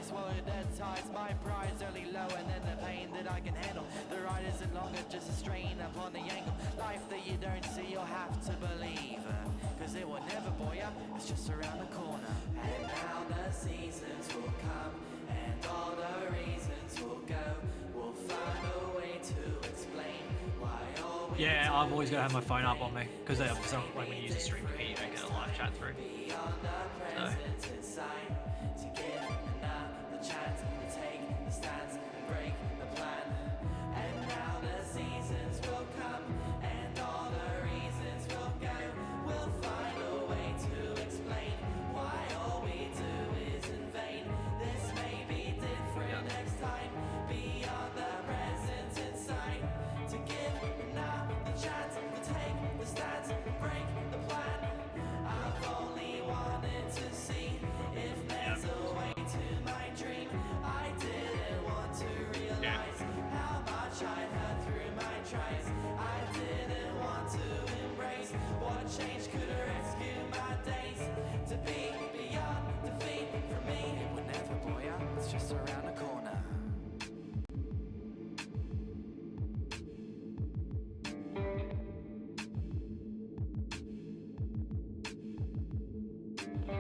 swallow dead ties, my pride's only low and then the pain that I can handle. The ride isn't longer, just a strain upon the angle. Life that you don't see, you'll have to believe, cause it will never bore ya, it's just around the corner. And now the seasons will come, and all the reasons will go. We'll find a way to explain why all we Yeah, I've always got to have my phone up on me, because like when you use a stream feed, you don't get a live chat through. So.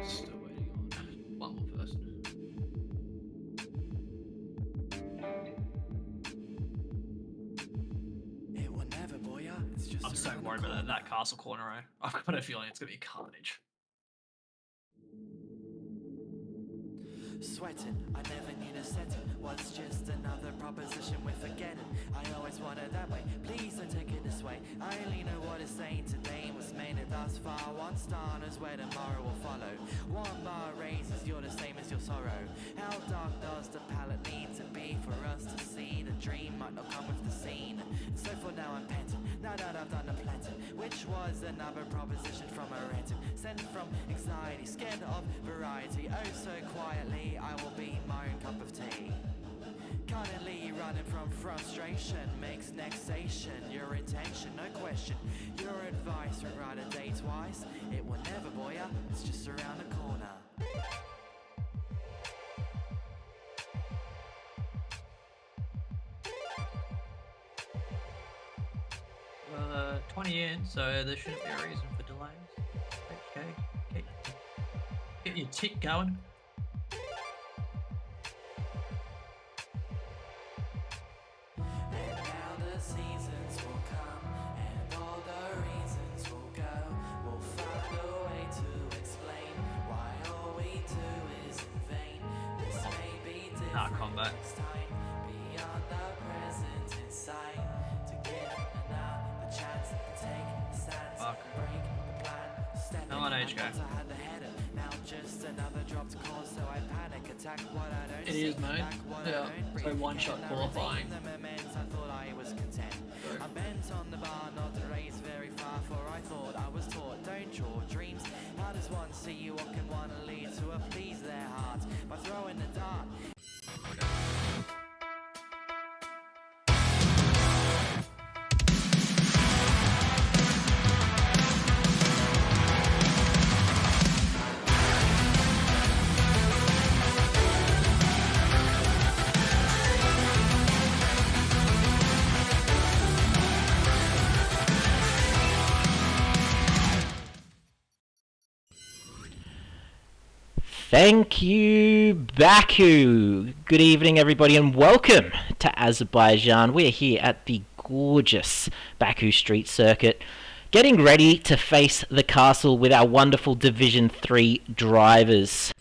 Still waiting on one more person. It will never bore ya. It's just I'm so worried about that castle corner. I've got a feeling it's gonna be carnage. Sweating, I never need a setting. What's just another proposition we're forgetting? I always want it that way. Please don't take it this way. I only know what it's saying today was made it thus far. One star knows where tomorrow will follow. One bar raises, you're the same as your sorrow. How dark does the palette need to be for us to see? The dream might not come with the scene. So for now I'm panting, now that I've done the planting, which was another proposition from a ranting. Sent from anxiety, scared of variety. Oh so quietly I will be my own cup of tea. Currently running from frustration makes nexation your intention, no question. Your advice would ride a day twice. It will never bore ya, it's just around the corner. Well, 20 in, so there shouldn't be a reason for delays. Okay, get your tick going. Combat. Fuck. Come on, HK. It is, mate. Yeah. So one-shot qualifying. I bent on the bar, not to raise very far, for I thought I was taught, don't draw dreams. How does one see you? What can one lead to appease their hearts by throwing the dart? Thank you, Baku. Good evening, everybody, and welcome to Azerbaijan. We're here at the gorgeous Baku Street Circuit, getting ready to face the castle with our wonderful Division 3 drivers.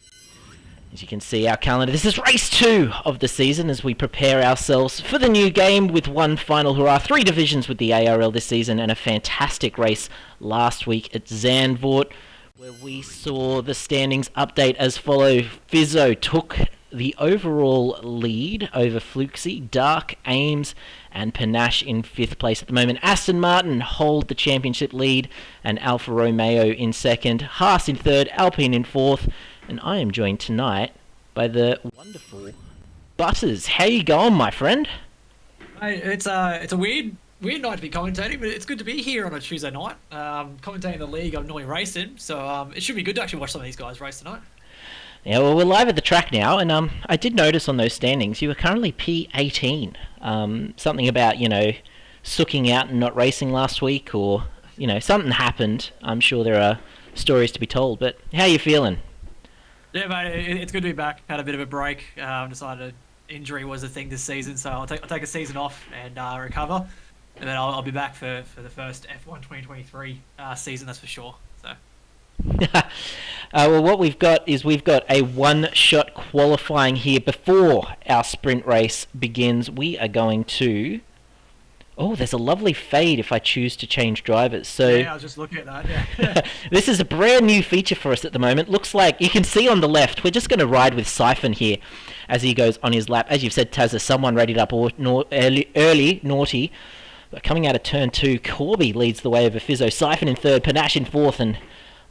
As you can see, our calendar, this is race 2 of the season as we prepare ourselves for the new game with one final hurrah. 3 divisions with the ARL this season and a fantastic race last week at Zandvoort, where we saw the standings update as follow. Fizzo took the overall lead over Fluxy, Dark, Ames and Panache in 5th place at the moment. Aston Martin hold the championship lead and Alfa Romeo in 2nd, Haas in 3rd, Alpine in 4th, and I am joined tonight by the wonderful Butters. How you going, my friend? Mate, it's a weird night to be commentating, but it's good to be here on a Tuesday night. Commentating the league I'm normally racing, so it should be good to actually watch some of these guys race tonight. Yeah, well, we're live at the track now, and I did notice on those standings you were currently P18. Something about sooking out and not racing last week, or something happened. I'm sure there are stories to be told, but how are you feeling? Yeah, mate, it's good to be back. Had a bit of a break. Decided injury was a thing this season, so I'll take a season off and recover, and then I'll be back for the first F1 2023 season. That's for sure. So. Well, what we've got a one-shot qualifying here before our sprint race begins. We are going to... Oh, there's a lovely fade if I choose to change drivers. So yeah, I was just looking at that. Yeah. This is a brand new feature for us at the moment. Looks like you can see on the left. We're just going to ride with Siphon here as he goes on his lap. As you've said, Taz, there's someone readied up early, naughty. But coming out of turn 2, Corby leads the way over Fizzo. Siphon in third, Panache in fourth, and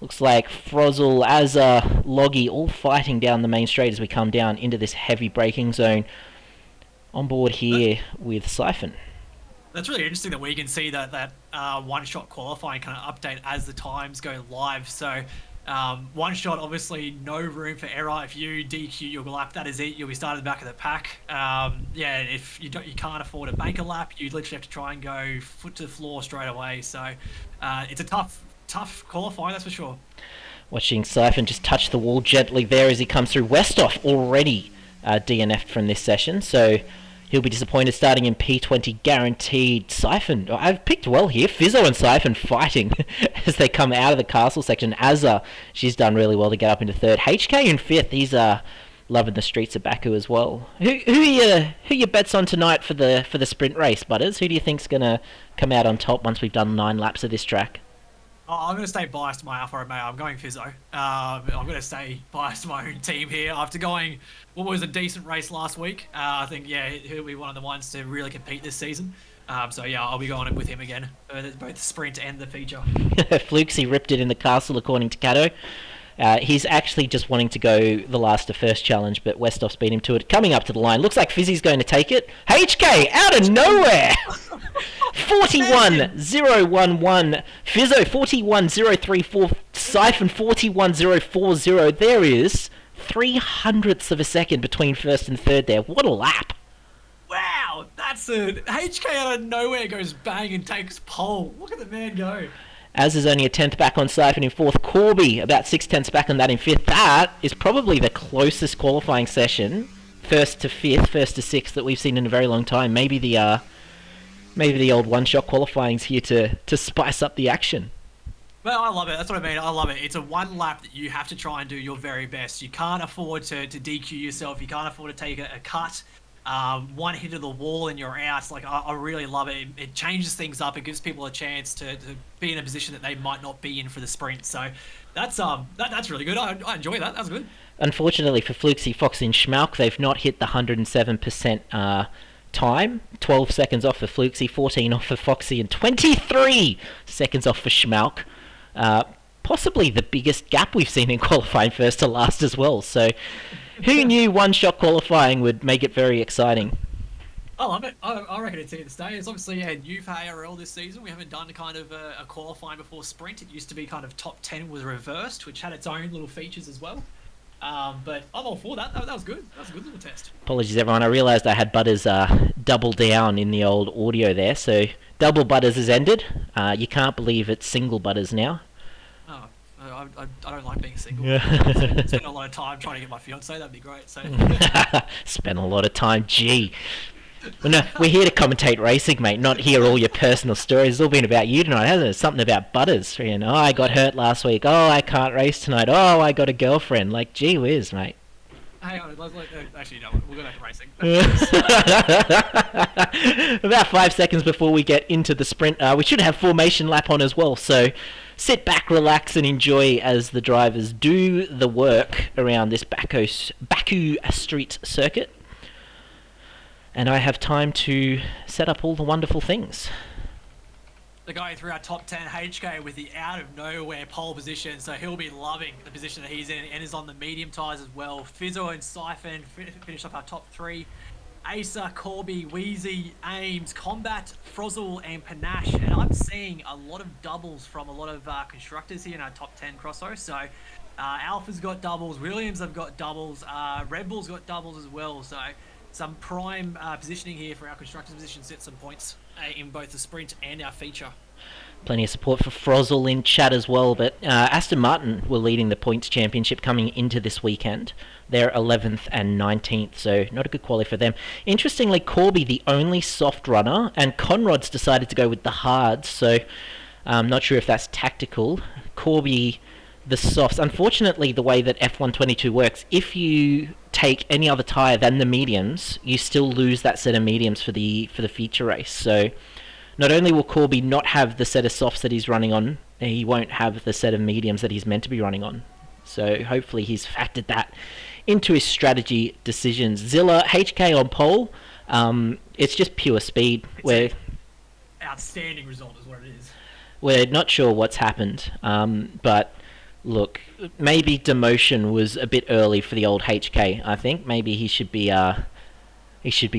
looks like Frozzle, Azza, Loggy all fighting down the main straight as we come down into this heavy braking zone. On board here with Siphon. That's really interesting that we can see that one-shot qualifying kind of update as the times go live. So one shot, obviously no room for error. If you DQ your lap, that is it. You'll be starting at the back of the pack. Yeah, if you can't afford to bank a lap, you literally have to try and go foot to the floor straight away. So it's a tough qualifying, that's for sure. Watching Siphon just touch the wall gently there as he comes through. Westhoff already DNF'd from this session, so he'll be disappointed starting in P20 guaranteed. Siphon, I've picked well here. Fizzo and Siphon fighting as they come out of the castle section. Azza, she's done really well to get up into third. HK in fifth, he's loving the streets of Baku as well. Who your bets on tonight for the sprint race, Butters? Who do you think's gonna come out on top once we've done 9 laps of this track? I'm going to stay biased to my Alfa Romeo. I'm going Fizzo. I'm going to stay biased to my own team here. After going what was a decent race last week, I think, yeah, he'll be one of the ones to really compete this season. So, yeah, I'll be going with him again, both the sprint and the feature. Flukesy ripped it in the castle, according to Cato. He's actually just wanting to go the last to first challenge, but Westhoff's beat him to it. Coming up to the line, looks like Fizzy's going to take it. HK out of nowhere! 41.011, Fizzo 41.034, Siphon 41.040. There is 0.03 of a second between first and third there. What a lap! Wow, that's it. HK out of nowhere goes bang and takes pole. Look at the man go. As is only a 10th back on Siphon in 4th. Corby, about 6/10 back on that in 5th. That is probably the closest qualifying session, 1st to 5th, 1st to 6th, that we've seen in a very long time. Maybe the old one-shot qualifying's here to spice up the action. Well, I love it. That's what I mean. I love it. It's a one lap that you have to try and do your very best. You can't afford to DQ yourself. You can't afford to take a cut. One hit of the wall and you're out. Like, I really love it. It changes things up. It gives people a chance to be in a position that they might not be in for the sprint. So that's really good. I enjoy that. That's good. Unfortunately for Flukesy, Foxy and Schmalk, they've not hit the 107% time. 12 seconds off for Flukesy, 14 off for Foxy, and 23 seconds off for Schmalk. Possibly the biggest gap we've seen in qualifying first to last as well. So who knew one-shot qualifying would make it very exciting? I love it. I reckon it's here to stay. It's obviously new for ARL this season. We haven't done kind of a qualifying before sprint. It used to be kind of top 10 was reversed, which had its own little features as well. But I'm all for that. That was good. That was a good little test. Apologies, everyone. I realised I had Butters double down in the old audio there. So double Butters has ended. You can't believe it's single Butters now. Oh, I don't like being single. Spend a lot of time trying to get my fiance. That'd be great. So Spend a lot of time. Gee. Well, no, we're here to commentate racing, mate, not hear all your personal stories. It's all been about you tonight, hasn't it? Something about Butters. Oh, I got hurt last week. Oh, I can't race tonight. Oh, I got a girlfriend. Like, gee whiz, mate. Hang on, actually, no, we'll go back to racing. About 5 seconds before we get into the sprint, we should have formation lap on as well, so sit back, relax, and enjoy as the drivers do the work around this Baku street circuit. And I have time to set up all the wonderful things. They're going through our top 10, HK with the out-of-nowhere pole position, so he'll be loving the position that he's in and is on the medium tyres as well. Fizzo and Siphon finish off our top 3. Asa, Corby, Wheezy, Ames, Combat, Frozzle, and Panache. And I'm seeing a lot of doubles from a lot of constructors here in our top 10 crosso. So Alpha's got doubles, Williams have got doubles, Red Bull's got doubles as well. So some prime positioning here for our constructors position, set some points in both the sprint and our feature. Plenty of support for Frozzle in chat as well, but Aston Martin were leading the points championship coming into this weekend. They're 11th and 19th, so not a good quali for them. Interestingly, Corby, the only soft runner, and Conrod's decided to go with the hards, so I'm not sure if that's tactical. Corby, the softs. Unfortunately, the way that F122 works, if you take any other tyre than the mediums, you still lose that set of mediums for the feature race, so not only will Corby not have the set of softs that he's running on, he won't have the set of mediums that he's meant to be running on. So hopefully he's factored that into his strategy decisions. Zilla, HK on pole, it's just pure speed. Outstanding result is what it is. We're not sure what's happened, but look, maybe demotion was a bit early for the old HK, I think. Maybe he should be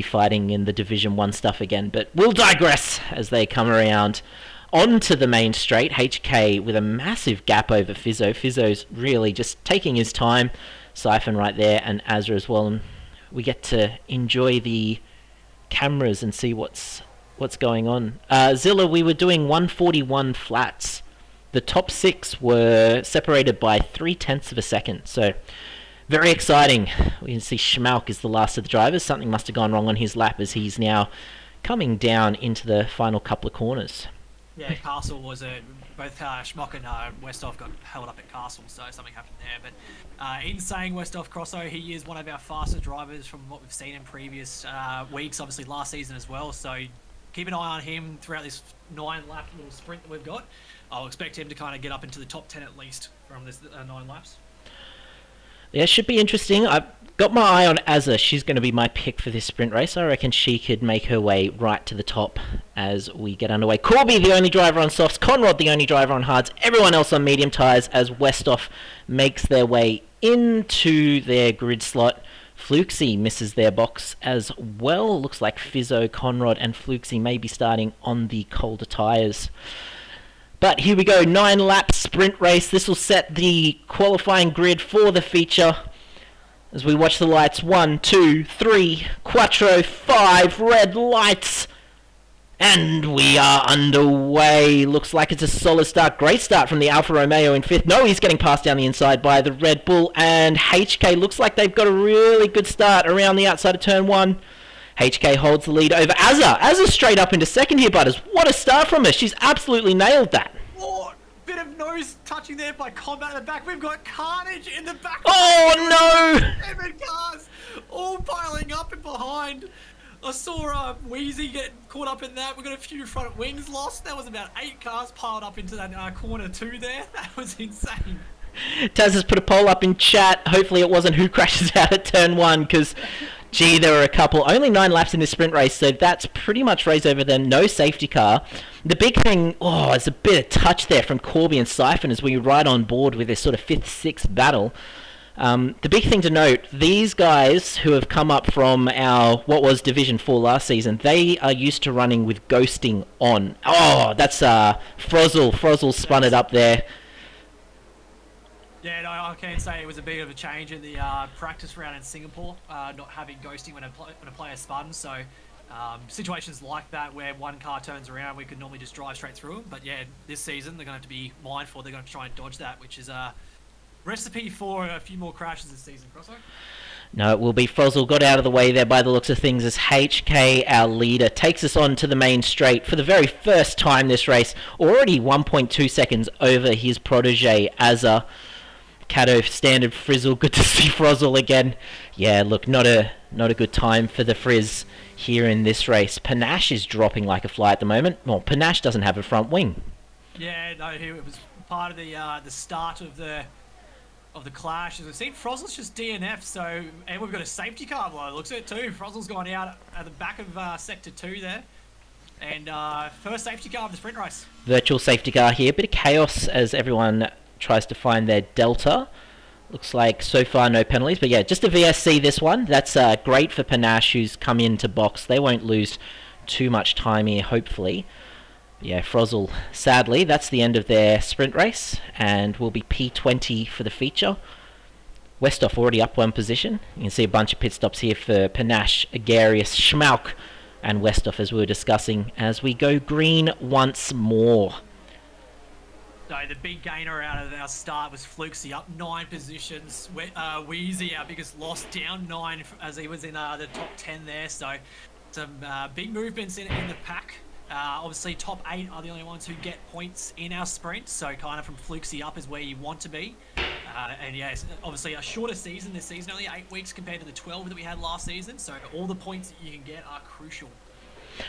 fighting in the Division 1 stuff again, but we'll digress as they come around onto the main straight. HK with a massive gap over Fizzo. Fizzo's really just taking his time. Siphon right there, and Azra as well. And we get to enjoy the cameras and see what's going on. Zilla, we were doing 141 flats. The top 6 were separated by 0.3 of a second, so very exciting. We can see Schmalk is the last of the drivers. Something must have gone wrong on his lap as he's now coming down into the final couple of corners. Yeah, Castle was both Schmock and Westhoff got held up at Castle, so something happened there. But in saying Westhoff Crosso, he is one of our faster drivers from what we've seen in previous weeks, obviously last season as well. So keep an eye on him throughout this 9-lap little sprint that we've got. I'll expect him to kind of get up into the top 10 at least from this 9 laps. Yeah, it should be interesting. I've got my eye on Azza. She's going to be my pick for this sprint race. I reckon she could make her way right to the top as we get underway. Corby, the only driver on softs. Conrad, the only driver on hards. Everyone else on medium tyres as Westhoff makes their way into their grid slot. Fluxy misses their box as well. Looks like Fizzo, Conrad and Fluxy may be starting on the colder tyres. But here we go, 9-lap sprint race. This will set the qualifying grid for the feature. As we watch the lights, 1, 2, 3, Quattro, 5, red lights. And we are underway. Looks like it's a solid start. Great start from the Alfa Romeo in 5th. No, he's getting passed down the inside by the Red Bull. And HK looks like they've got a really good start around the outside of turn 1. HK holds the lead over Azza. Azza straight up into 2nd here, Butters. What a start from her. She's absolutely nailed that. Oh, bit of nose touching there by Combat in the back. We've got Carnage in the back. Oh, no! 7 cars all piling up and behind. I saw Wheezy get caught up in that. We got a few front wings lost. That was about 8 cars piled up into that corner 2 there. That was insane. Taz has put a poll up in chat. Hopefully it wasn't who crashes out at turn 1, because gee, there were a couple. Only 9 laps in this sprint race, so that's pretty much race over them. No safety car. The big thing, it's a bit of touch there from Corby and Siphon as we ride on board with this sort of 5th, 6th battle. The big thing to note, these guys who have come up from our, what was Division 4 last season, they are used to running with ghosting on. Oh, that's Frozzle. Frozzle spun it up there. Yeah, no, I can say it was a bit of a change in the practice round in Singapore, not having ghosting when a player spun. So situations like that where one car turns around, we could normally just drive straight through them. But yeah, this season they're going to have to be mindful. They're going to try and dodge that, which is a recipe for a few more crashes this season, Crosso. No, it will be Frozzle got out of the way there by the looks of things as HK, our leader, takes us on to the main straight for the very first time this race. Already 1.2 seconds over his protege, Azza. Cato, standard Frizzle, good to see Frozzle again. Yeah, look, not a good time for the Frizz here in this race. Panache is dropping like a fly at the moment. Well, Panache doesn't have a front wing. Yeah, no, it was part of the start of the clash. As we've seen, Frozzle's just DNF, so, and we've got a safety car below, looks at it too. Frozzle's gone out at the back of Sector 2 there. And first safety car of the sprint race. Virtual safety car here, bit of chaos as everyone tries to find their delta. Looks like so far no penalties, but yeah, just a VSC this one. That's great for Panache, who's come into box. They won't lose too much time here, hopefully. Yeah, Frozzle, sadly, that's the end of their sprint race, and will be P20 for the feature. Westhoff already up one position. You can see a bunch of pit stops here for Panache, Agarius, Schmauk, and Westhoff, as we were discussing, as we go green once more. So the big gainer out of our start was Flukesy, up 9 positions. Wheezy, our biggest loss, down 9 as he was in the top 10 there. So some big movements in the pack. Obviously, top 8 are the only ones who get points in our sprint. So kind of from Flukesy up is where you want to be. And yeah, it's obviously a shorter season this season, only 8 weeks compared to the 12 that we had last season. So all the points that you can get are crucial.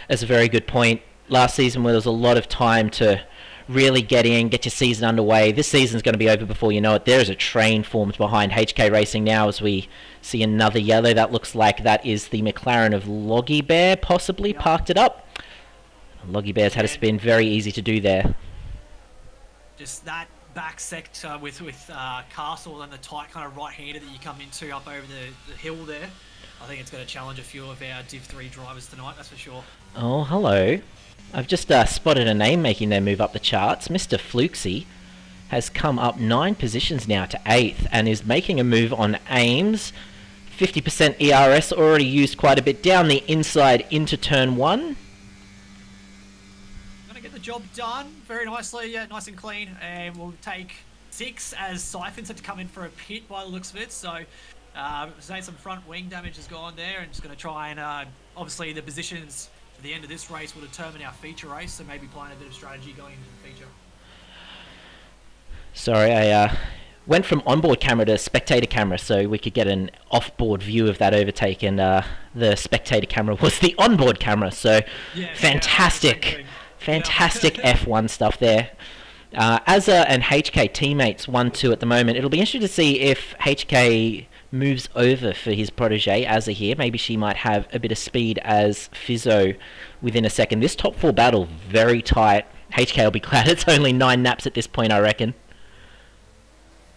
That's a very good point. Last season, where there was a lot of time to really get in, get your season underway. This season's going to be over before you know it. There is a train formed behind HK Racing now as we see another yellow. That looks like that is the McLaren of Loggy Bear, possibly parked it up. Loggy Bear's had a spin, very easy to do there. Just that back sector with Castle and the tight kind of right-hander that you come into up over the hill there. I think it's going to challenge a few of our Div 3 drivers tonight, that's for sure. Oh, hello. I've just spotted a name making their move up the charts. Mr. Flukesy has come up 9 positions now to 8th and is making a move on Ames. 50% ERS, already used quite a bit down the inside into turn 1. Gonna get the job done very nicely, yeah, nice and clean. And we'll take 6 as Siphons had to come in for a pit by the looks of it. So, say some front wing damage has gone there, and just going to try and obviously the positions for the end of this race will determine our feature race, so maybe playing a bit of strategy going into the feature. Sorry, I went from onboard camera to spectator camera so we could get an off-board view of that overtake, and the spectator camera was the onboard camera, so yeah, fantastic, fantastic F1 stuff there. Azza and HK teammates 1-2 at the moment. It'll be interesting to see if HK moves over for his protege Azza here. Maybe she might have a bit of speed as Fizzo within a second. This top 4 battle, very tight. HK will be glad it's only 9 naps at this point, I reckon.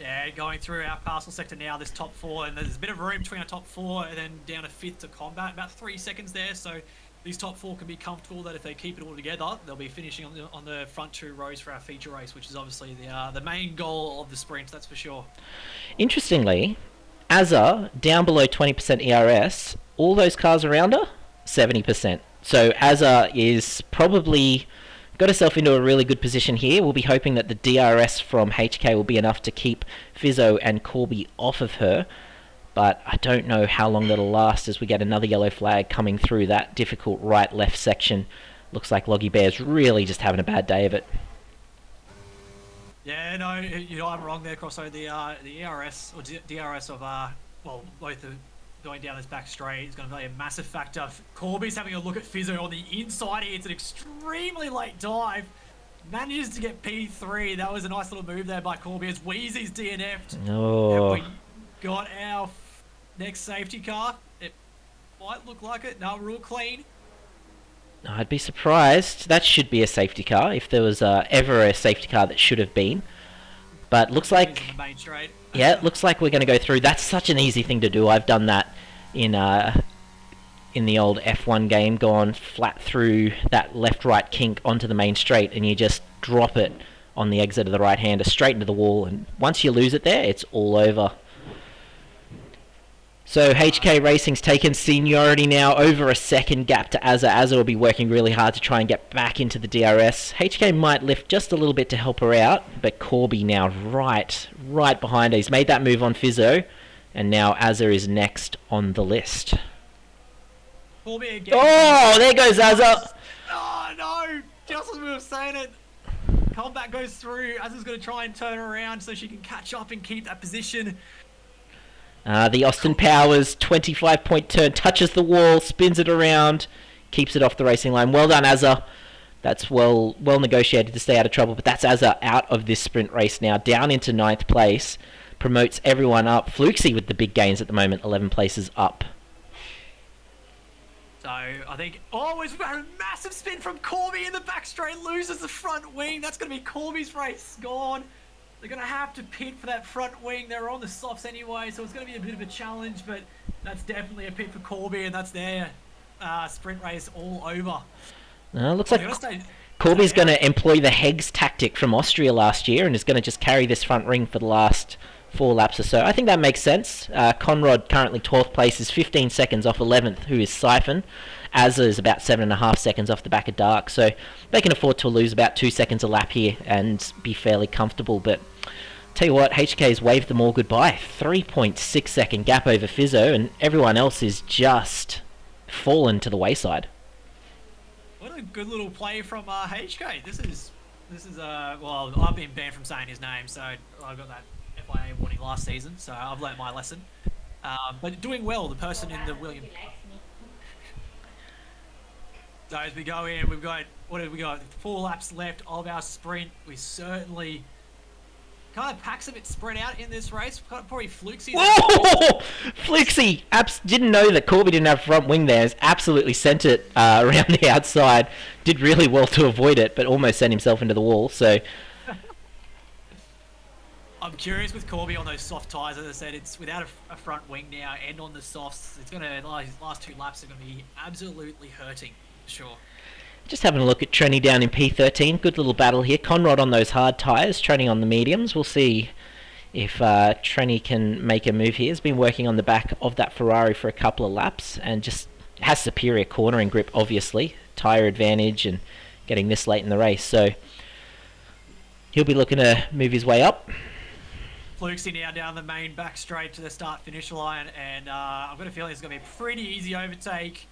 Yeah, going through our Castle sector now, this top 4, and there's a bit of room between our top 4 and then down to 5th to combat, about 3 seconds there, so these top 4 can be comfortable that if they keep it all together, they'll be finishing on the front 2 rows for our feature race, which is obviously the main goal of the sprint, that's for sure. Interestingly, Azza, down below 20% ERS, all those cars around her, 70%. So Azza is probably got herself into a really good position here. We'll be hoping that the DRS from HK will be enough to keep Fizzo and Corby off of her. But I don't know how long that'll last as we get another yellow flag coming through that difficult right-left section. Looks like Loggy Bear's really just having a bad day of it. Yeah, no, I'm wrong there, Crosso. The ERS or DRS of well, both going down this back straight is going to be a massive factor. Corby's having a look at Fizzo on the inside here. It's an extremely late dive. Manages to get P3. That was a nice little move there by Corby as Wheezy's DNF'd. Oh. And we got our next safety car. It might look like it. No, real clean. I'd be surprised. That should be a safety car, if there was ever a safety car that should have been. But looks like... Main straight. Yeah, it looks like we're going to go through. That's such an easy thing to do. I've done that in the old F1 game, gone flat through that left-right kink onto the main straight, and you just drop it on the exit of the right-hander straight into the wall, and once you lose it there, it's all over. So HK Racing's taken seniority now, over a second gap to Azza. Azza will be working really hard to try and get back into the DRS. HK might lift just a little bit to help her out, but Corby now right behind her. He's made that move on Fizzo, and now Azza is next on the list. Corby again. Oh, there goes Azza! Oh no, just as we were saying it. Combat goes through. Azza's going to try and turn around so she can catch up and keep that position. The Austin Powers 25-point turn, touches the wall, spins it around, keeps it off the racing line. Well done, Azza. That's well negotiated to stay out of trouble, but that's Azza out of this sprint race now, down into 9th place. Promotes everyone up. Flukesy with the big gains at the moment, 11 places up. So, I think... Oh, we've got a massive spin from Corby in the back straight, loses the front wing. That's going to be Corby's race gone. They're going to have to pit for that front wing. They're on the softs anyway, so it's going to be a bit of a challenge, but that's definitely a pit for Corby, and that's their sprint race all over. Looks like Corby's going to employ the Heggs tactic from Austria last year and is going to just carry this front ring for the last 4 laps or so. I think that makes sense. Conrad currently 12th place is 15 seconds off 11th, who is Siphon. Azza is about 7.5 seconds off the back of Dark, so they can afford to lose about 2 seconds a lap here and be fairly comfortable. But tell you what, HK's waved them all goodbye. 3.6 second gap over Fizzo, and everyone else is just fallen to the wayside. What a good little play from HK. This is well, I've been banned from saying his name, so I got that FIA warning last season, so I've learnt my lesson. But doing well, the person in the Williams. So as we go in, we've got, what have we got? 4 laps left of our sprint. We certainly kind of packs a bit spread out in this race. Probably Flukesy. Oh! Flukesy didn't know that Corby didn't have front wing there. Has absolutely sent it around the outside. Did really well to avoid it, but almost sent himself into the wall. So I'm curious with Corby on those soft tyres. As I said, it's without a front wing now and on the softs. It's going to, his last 2 laps are going to be absolutely hurting. Sure. Just having a look at Trenny down in P13. Good little battle here. Conrad on those hard tyres, Trenny on the mediums. We'll see if Trenny can make a move here. He's been working on the back of that Ferrari for a couple of laps and just has superior cornering grip, obviously. Tyre advantage and getting this late in the race. So he'll be looking to move his way up. Flukesy now down the main back straight to the start-finish line, and I've got a feeling it's going to be a pretty easy overtake.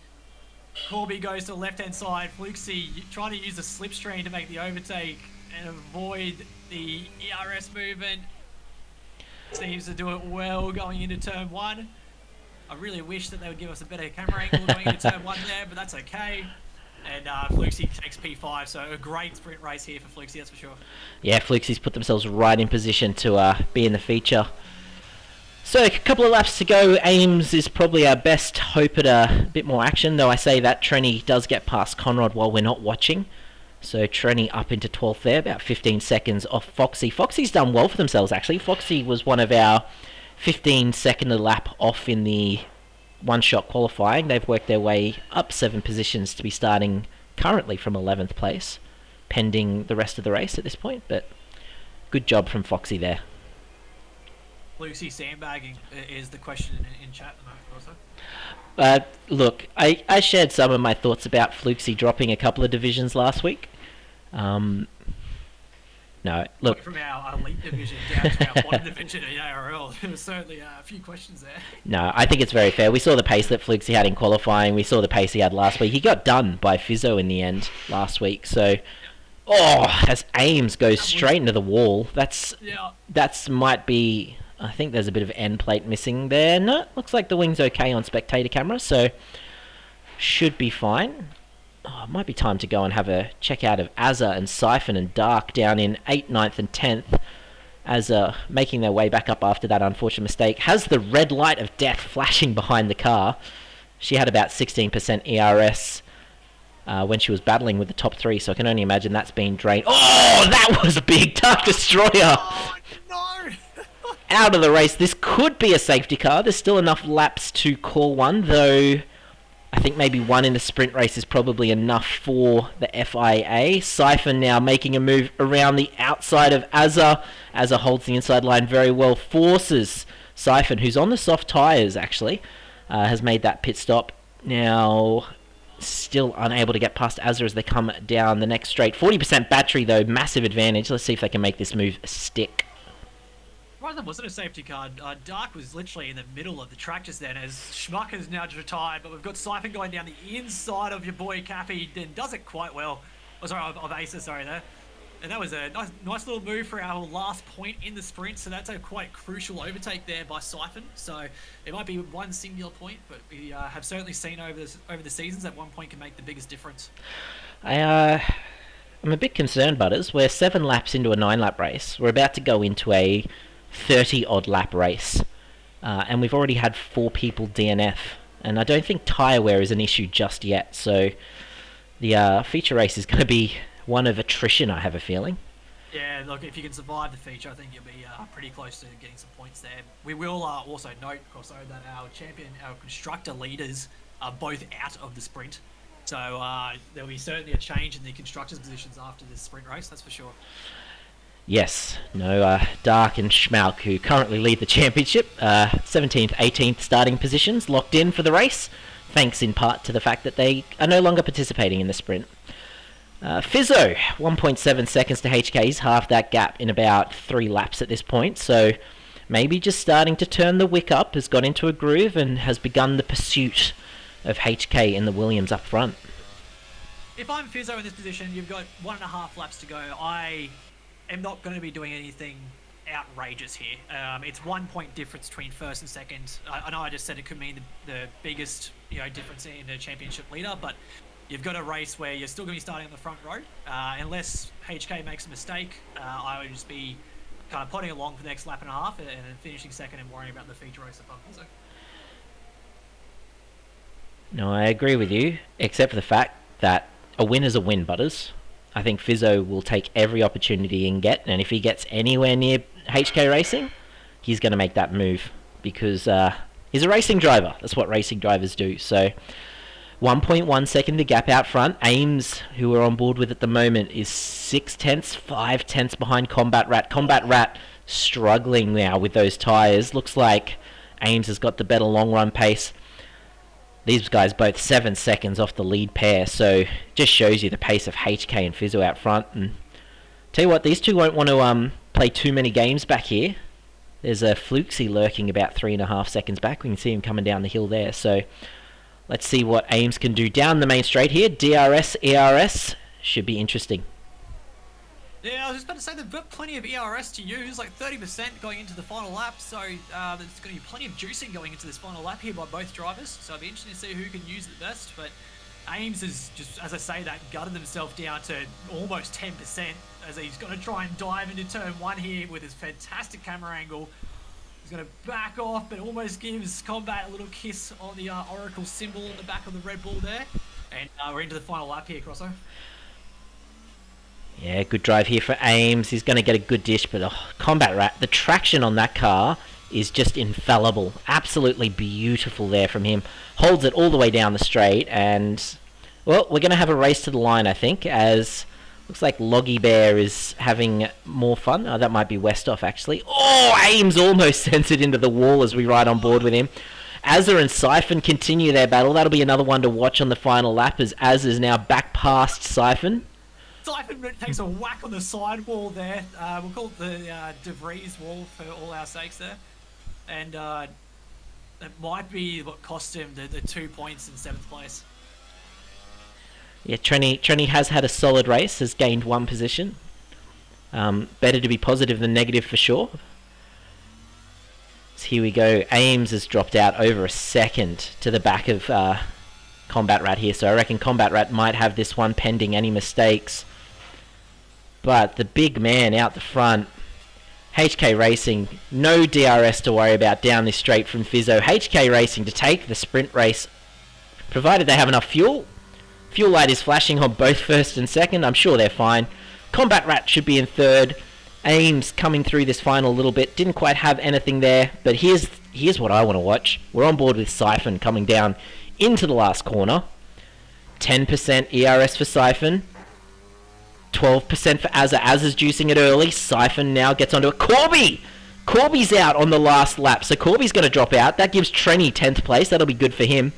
Corby goes to the left-hand side. Flukesy trying to use the slipstream to make the overtake and avoid the ERS movement. Seems to do it well going into turn 1. I really wish that they would give us a better camera angle going into turn 1 there, but that's okay. And Flukesy takes P5, so a great sprint race here for Flukesy, that's for sure. Yeah, Flukesy's put themselves right in position to be in the feature. So a couple of laps to go. Ames is probably our best hope at a bit more action, though I say that Trenny does get past Conrad while we're not watching. So Trenny up into 12th there, about 15 seconds off Foxy. Foxy's done well for themselves, actually. Foxy was one of our 15-second a lap off in the one-shot qualifying. They've worked their way up 7 positions to be starting currently from 11th place, pending the rest of the race at this point, but good job from Foxy there. Lucy sandbagging is the question in chat at the moment also. Look, I shared some of my thoughts about Flukesy dropping a couple of divisions last week. No, look. From our elite division down to our bottom division in ARL, there was certainly a few questions there. No, I think it's very fair. We saw the pace that Flukesy had in qualifying. We saw the pace he had last week. He got done by Fizzo in the end last week. So, as Ames goes straight into the wall, that's might be. I think there's a bit of end plate missing there. No, looks like the wing's okay on spectator camera, so should be fine. It might be time to go and have a check out of Azza and Siphon and Dark down in 8th, 9th and 10th. Azza making their way back up after that unfortunate mistake. Has the red light of death flashing behind the car. She had about 16% ERS when she was battling with the top 3, so I can only imagine that's been drained. Oh, that was a big Dark Destroyer! Oh, no! Out of the race. This could be a safety car. There's still enough laps to call one, though I think maybe 1 in the sprint race is probably enough for the FIA. Siphon now making a move around the outside of Azza. Azza holds the inside line very well, forces Siphon, who's on the soft tyres actually, has made that pit stop. Now still unable to get past Azza as they come down the next straight. 40% battery though, massive advantage. Let's see if they can make this move stick. Right, that wasn't a safety car. Dark was literally in the middle of the track just then as Schmuck has now retired, but we've got Siphon going down the inside of your boy Cappy and does it quite well. Oh, sorry, of Acer, sorry there. And that was a nice little move for our last point in the sprint, so that's a quite crucial overtake there by Siphon. So it might be one singular point, but we have certainly seen over the seasons that 1 point can make the biggest difference. I'm a bit concerned, Butters. We're 7 laps into a 9-lap race. We're about to go into a 30-odd lap race, and we've already had 4 people DNF, and I don't think tyre wear is an issue just yet, so the feature race is going to be one of attrition, I have a feeling. Yeah, look, if you can survive the feature, I think you'll be pretty close to getting some points there. We will also note, also, that our constructor leaders are both out of the sprint. So there'll be certainly a change in the constructors' positions after this sprint race, that's for sure. Yes, no, Dark and Schmalk, who currently lead the championship, 17th, 18th starting positions, locked in for the race, thanks in part to the fact that they are no longer participating in the sprint. Fizzo, 1.7 seconds to HK, he's half that gap in about 3 laps at this point, so maybe just starting to turn the wick up, has got into a groove and has begun the pursuit of HK in the Williams up front. If I'm Fizzo in this position, you've got 1.5 laps to go. I am not going to be doing anything outrageous here. It's 1 point difference between first and second. I know I just said it could mean the biggest difference in the championship leader, but you've got a race where you're still going to be starting on the front row. Unless HK makes a mistake, I would just be kind of plodding along for the next lap and a half and then finishing second and worrying about the feature race if I'm Fizzo. No, I agree with you, except for the fact that a win is a win, Butters. I think Fizzo will take every opportunity he can get, and if he gets anywhere near HK Racing, he's going to make that move, because he's a racing driver. That's what racing drivers do. So 1.1 second the gap out front. Ames, who we're on board with at the moment, is 6 tenths, 5 tenths behind Combat Rat. Combat Rat struggling now with those tyres. Looks like Ames has got the better long run pace. These guys both 7 seconds off the lead pair, so just shows you the pace of HK and Fizzo out front. And tell you what, these two won't want to play too many games back here. There's a Flukesy lurking about 3.5 seconds back. We can see him coming down the hill there. So let's see what Ames can do down the main straight here. DRS, ERS should be interesting. Yeah, I was just about to say they've got plenty of ERS to use, like 30% going into the final lap, so there's going to be plenty of juicing going into this final lap here by both drivers, so it'll be interesting to see who can use it best, but Ames is just, as I say that, gutted himself down to almost 10%, as he's going to try and dive into turn 1 here with his fantastic camera angle. He's going to back off, but almost gives Combat a little kiss on the Oracle symbol on the back of the Red Bull there, and we're into the final lap here, Crosso. Yeah, good drive here for Ames. He's going to get a good dish, but Combat Rat, the traction on that car is just infallible. Absolutely beautiful there from him. Holds it all the way down the straight, and, well, we're going to have a race to the line, I think, as looks like Loggy Bear is having more fun. Oh, that might be Westhoff, actually. Oh, Ames almost sends it into the wall as we ride on board with him. Azza and Siphon continue their battle. That'll be another one to watch on the final lap, as Az is now back past Siphon. Siphon takes a whack on the sidewall there. We'll call it the DeVries wall for all our sakes there. And it might be what cost him the 2 points in 7th place. Yeah, Trenny has had a solid race, has gained 1 position. Better to be positive than negative for sure. So here we go. Ames has dropped out over a second to the back of Combat Rat here. So I reckon Combat Rat might have this one pending any mistakes. But the big man out the front, HK Racing, no DRS to worry about down this straight from Fizzo. HK Racing to take the sprint race, provided they have enough fuel. Fuel light is flashing on both first and second. I'm sure they're fine. Combat Rat should be in third. Ames coming through this final a little bit. Didn't quite have anything there, but here's what I want to watch. We're on board with Siphon coming down into the last corner. 10% ERS for Siphon. 12% for Azza. Azza's juicing it early. Siphon now gets onto it. Corby! Corby's out on the last lap, so Corby's going to drop out. That gives Trenny 10th place. That'll be good for him.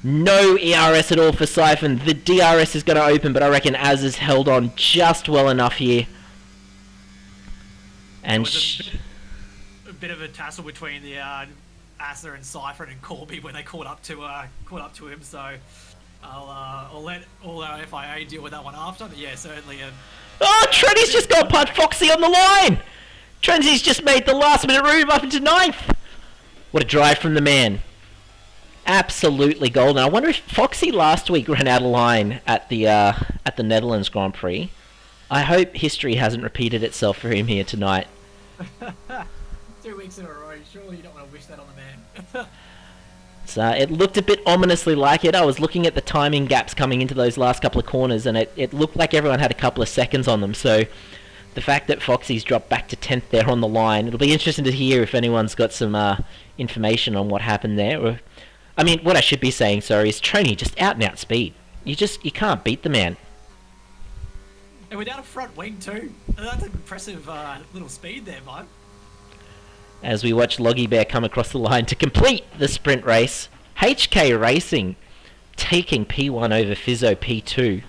No ERS at all for Siphon. The DRS is going to open, but I reckon Azza's held on just well enough here. And a bit of a tussle between the Azza and Siphon and Corby when they caught up to him, so I'll let all our FIA deal with that one after, but yeah, certainly. Oh, Trenny's just got Pud Foxy on the line! Trenzy's just made the last minute move up into 9th! What a drive from the man. Absolutely golden. I wonder if Foxy last week ran out of line at the Netherlands Grand Prix. I hope history hasn't repeated itself for him here tonight. 2 weeks in a row, surely you don't want to wish that on the man. So it looked a bit ominously like it. I was looking at the timing gaps coming into those last couple of corners, and it looked like everyone had a couple of seconds on them. So the fact that Foxy's dropped back to 10th there on the line, it'll be interesting to hear if anyone's got some information on what happened there. I mean, what I should be saying, sorry, is Tony just out and out speed. You can't beat the man. And without a front wing too. That's an impressive little speed there, bud. As we watch Loggy Bear come across the line to complete the sprint race, HK Racing taking P1 over Fizzo P2.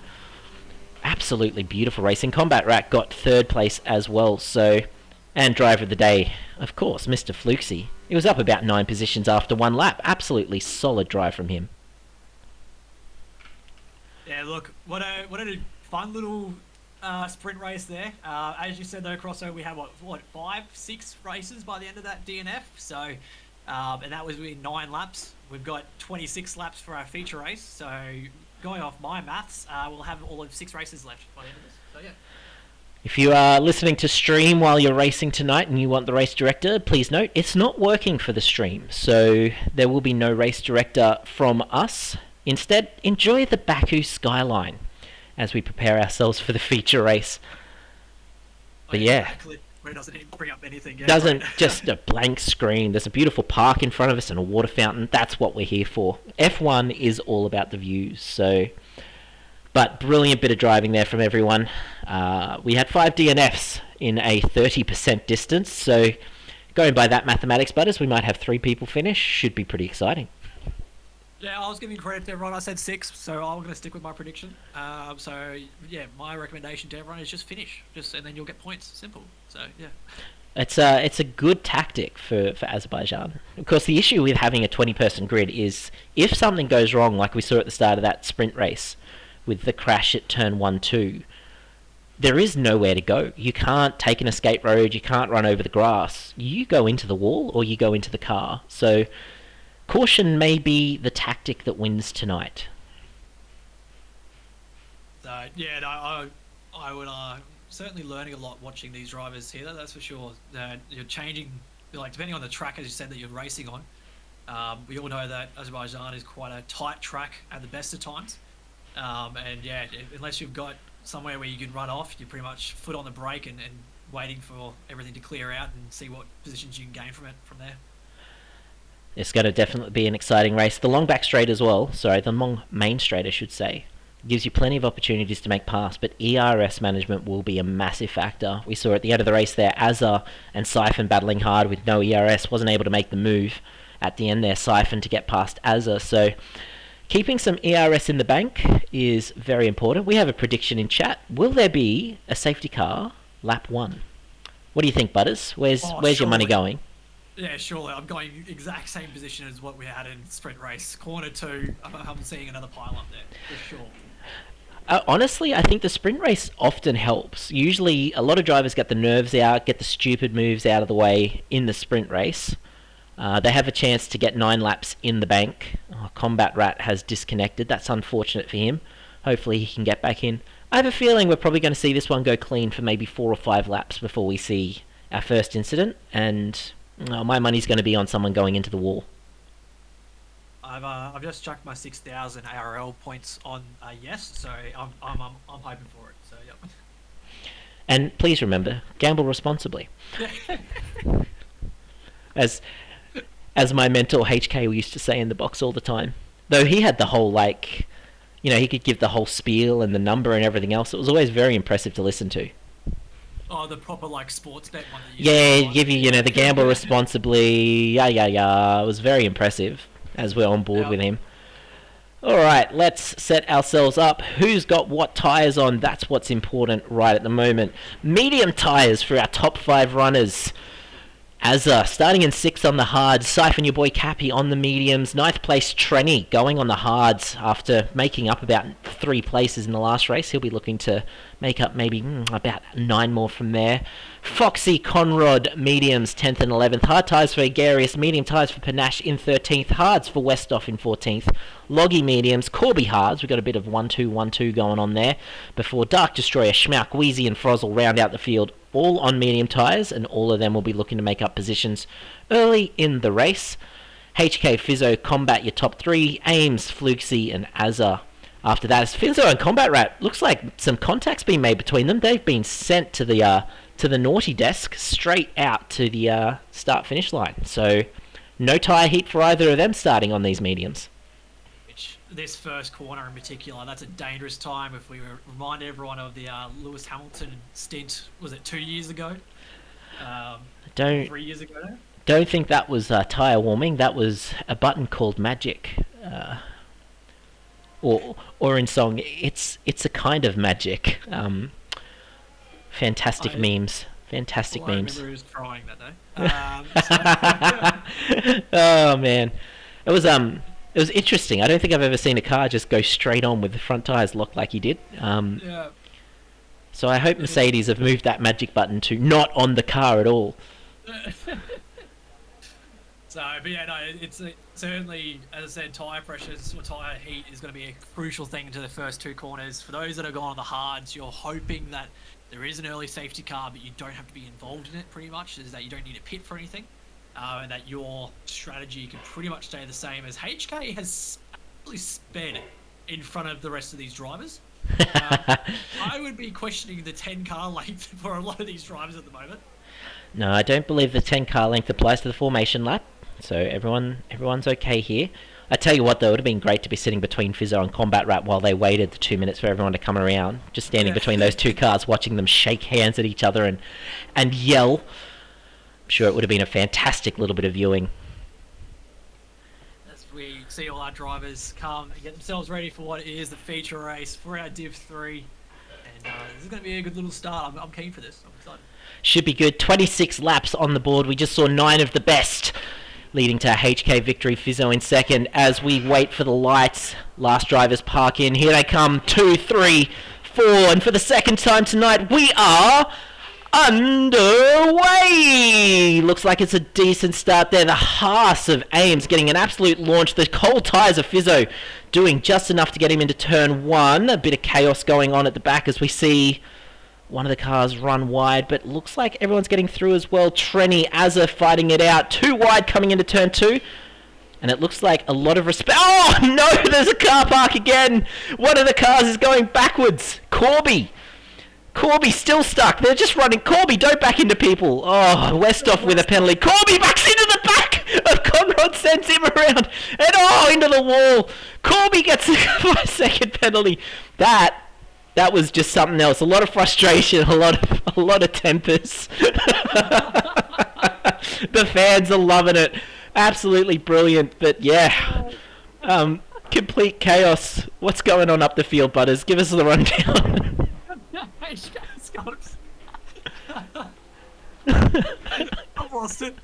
Absolutely beautiful racing. Combat Rat got third place as well, so... And driver of the day, of course, Mr. Flukesy. He was up about 9 positions after one lap. Absolutely solid drive from him. Yeah, look, what a fun little sprint race there. As you said, though, Crosso, we have, what 5, 6 races by the end of that DNF. So, and that was in 9 laps. We've got 26 laps for our feature race. So, going off my maths, we'll have all of 6 races left by the end of this. So, yeah. If you are listening to stream while you're racing tonight and you want the race director, please note it's not working for the stream, so there will be no race director from us. Instead, enjoy the Baku skyline as we prepare ourselves for the feature race. But yeah, Where it doesn't even bring up anything. Yeah, doesn't right. just a blank screen. There's a beautiful park in front of us and a water fountain. That's what we're here for. F1 is all about the views, so... But brilliant bit of driving there from everyone. We had 5 DNFs in a 30% distance, so going by that mathematics, Butters, we might have 3 people finish. Should be pretty exciting. Yeah, I was giving credit to everyone. I said 6, so I'm going to stick with my prediction. So, yeah, my recommendation to everyone is just finish. And then you'll get points. Simple. So, yeah. It's a good tactic for Azerbaijan. Of course, the issue with having a 20-person grid is if something goes wrong, like we saw at the start of that sprint race, with the crash at turn 1-2, there is nowhere to go. You can't take an escape road, you can't run over the grass. You go into the wall or you go into the car. So caution may be the tactic that wins tonight. Yeah, no, I would certainly learning a lot watching these drivers here, that's for sure. You're changing, like depending on the track, as you said, that you're racing on. We all know that Azerbaijan is quite a tight track at the best of times. And yeah, unless you've got somewhere where you can run off, you're pretty much foot on the brake and waiting for everything to clear out and see what positions you can gain from there. It's going to definitely be an exciting race. The long back straight as well, the long main straight I should say, gives you plenty of opportunities to make pass, but ERS management will be a massive factor. We saw at the end of the race there, Azza and Siphon battling hard with no ERS, wasn't able to make the move at the end there, Siphon to get past Azza, so... Keeping some ERS in the bank is very important. We have a prediction in chat. Will there be a safety car lap 1? What do you think, Butters? Where's your money going? Yeah, surely. I'm going exact same position as what we had in sprint race. Corner 2, I'm seeing another pile up there, for sure. Honestly, I think the sprint race often helps. Usually, a lot of drivers get the nerves out, get the stupid moves out of the way in the sprint race. They have a chance to get 9 laps in the bank. Combat Rat has disconnected. That's unfortunate for him. Hopefully he can get back in. I have a feeling we're probably going to see this one go clean for maybe 4 or 5 laps before we see our first incident. And my money's going to be on someone going into the wall. I've just chucked my 6,000 ARL points on yes, so I'm hoping for it. So yep. And please remember, gamble responsibly. As my mentor HK used to say in the box all the time. Though he had the whole, he could give the whole spiel and the number and everything else. It was always very impressive to listen to. Oh, the proper, sports bet one that you give you, the gamble responsibly, It was very impressive, as we're on board with him. Alright, let's set ourselves up. Who's got what tyres on? That's what's important right at the moment. Medium tyres for our top 5 runners. Azza starting in 6th on the hards, Siphon your boy Cappy on the mediums, 9th place Trenny going on the hards after making up about 3 places in the last race. He'll be looking to make up maybe about 9 more from there. Foxy Conrod mediums 10th and 11th, hard tyres for Agarius, medium tyres for Panache in 13th, hards for Westhoff in 14th, Loggy mediums, Corby hards, we've got a bit of 1-2-1-2 going on there, before Dark Destroyer, Schmauk, Wheezy and Frozzle round out the field, all on medium tyres, and all of them will be looking to make up positions early in the race. HK Fizzo combat your top 3, Ames, Flukesy and Azza. After that is Fizzo and Combat Rat. Looks like some contact's been made between them. They've been sent to the naughty desk straight out to the start-finish line. So no tyre heat for either of them starting on these mediums. Which this first corner in particular, that's a dangerous time. If we remind everyone of the Lewis Hamilton stint, was it 2 years ago? Don't 3 years ago now? don't think that was tyre warming. That was a button called Magic. Or in song, it's a kind of magic. Fantastic memes. Fantastic memes. I remember he was crying that day. Oh man, it was interesting. I don't think I've ever seen a car just go straight on with the front tyres locked like he did. Yeah. So I hope Mercedes have moved that magic button to not on the car at all. So, but yeah, no, it's certainly, as I said, tyre pressures or tyre heat is going to be a crucial thing into the first two corners. For those that are going on the hards, you're hoping that there is an early safety car, but you don't have to be involved in it pretty much, is that you don't need to pit for anything, and that your strategy can pretty much stay the same, as HK has actually sped in front of the rest of these drivers. I would be questioning the 10 car length for a lot of these drivers at the moment. No, I don't believe the 10 car length applies to the formation lap, so everyone's okay here. I tell you what though, it would have been great to be sitting between Fizzo and Combat Wrap while they waited the 2 minutes for everyone to come around, just standing between those two cars, watching them shake hands at each other and yell. I'm sure it would have been a fantastic little bit of viewing. As we see all our drivers come and get themselves ready for what is the feature race for our Div 3. And this is going to be a good little start. I'm keen for this. I'm excited. Should be good. 26 laps on the board. We just saw 9 of the best, leading to a HK victory. Fizzo in second as we wait for the lights. Last drivers park in. Here they come. 2, 3, 4. And for the second time tonight, we are underway. Looks like it's a decent start there. The Haas of Ames getting an absolute launch. The cold tyres of Fizzo doing just enough to get him into turn 1. A bit of chaos going on at the back as we see one of the cars run wide, but looks like everyone's getting through as well. Trenny, Azza fighting it out. 2 wide coming into turn 2. And it looks like a lot of respect. Oh, no, there's a car park again. One of the cars is going backwards. Corby still stuck. They're just running. Corby, don't back into people. Oh, Westhoff with a penalty. Corby backs into the back of Conrad, sends him around. And into the wall. Corby gets a 5-second penalty. That was just something else. A lot of frustration, a lot of tempers. The fans are loving it. Absolutely brilliant. But yeah, complete chaos. What's going on up the field, Butters? Give us the rundown. I've lost it.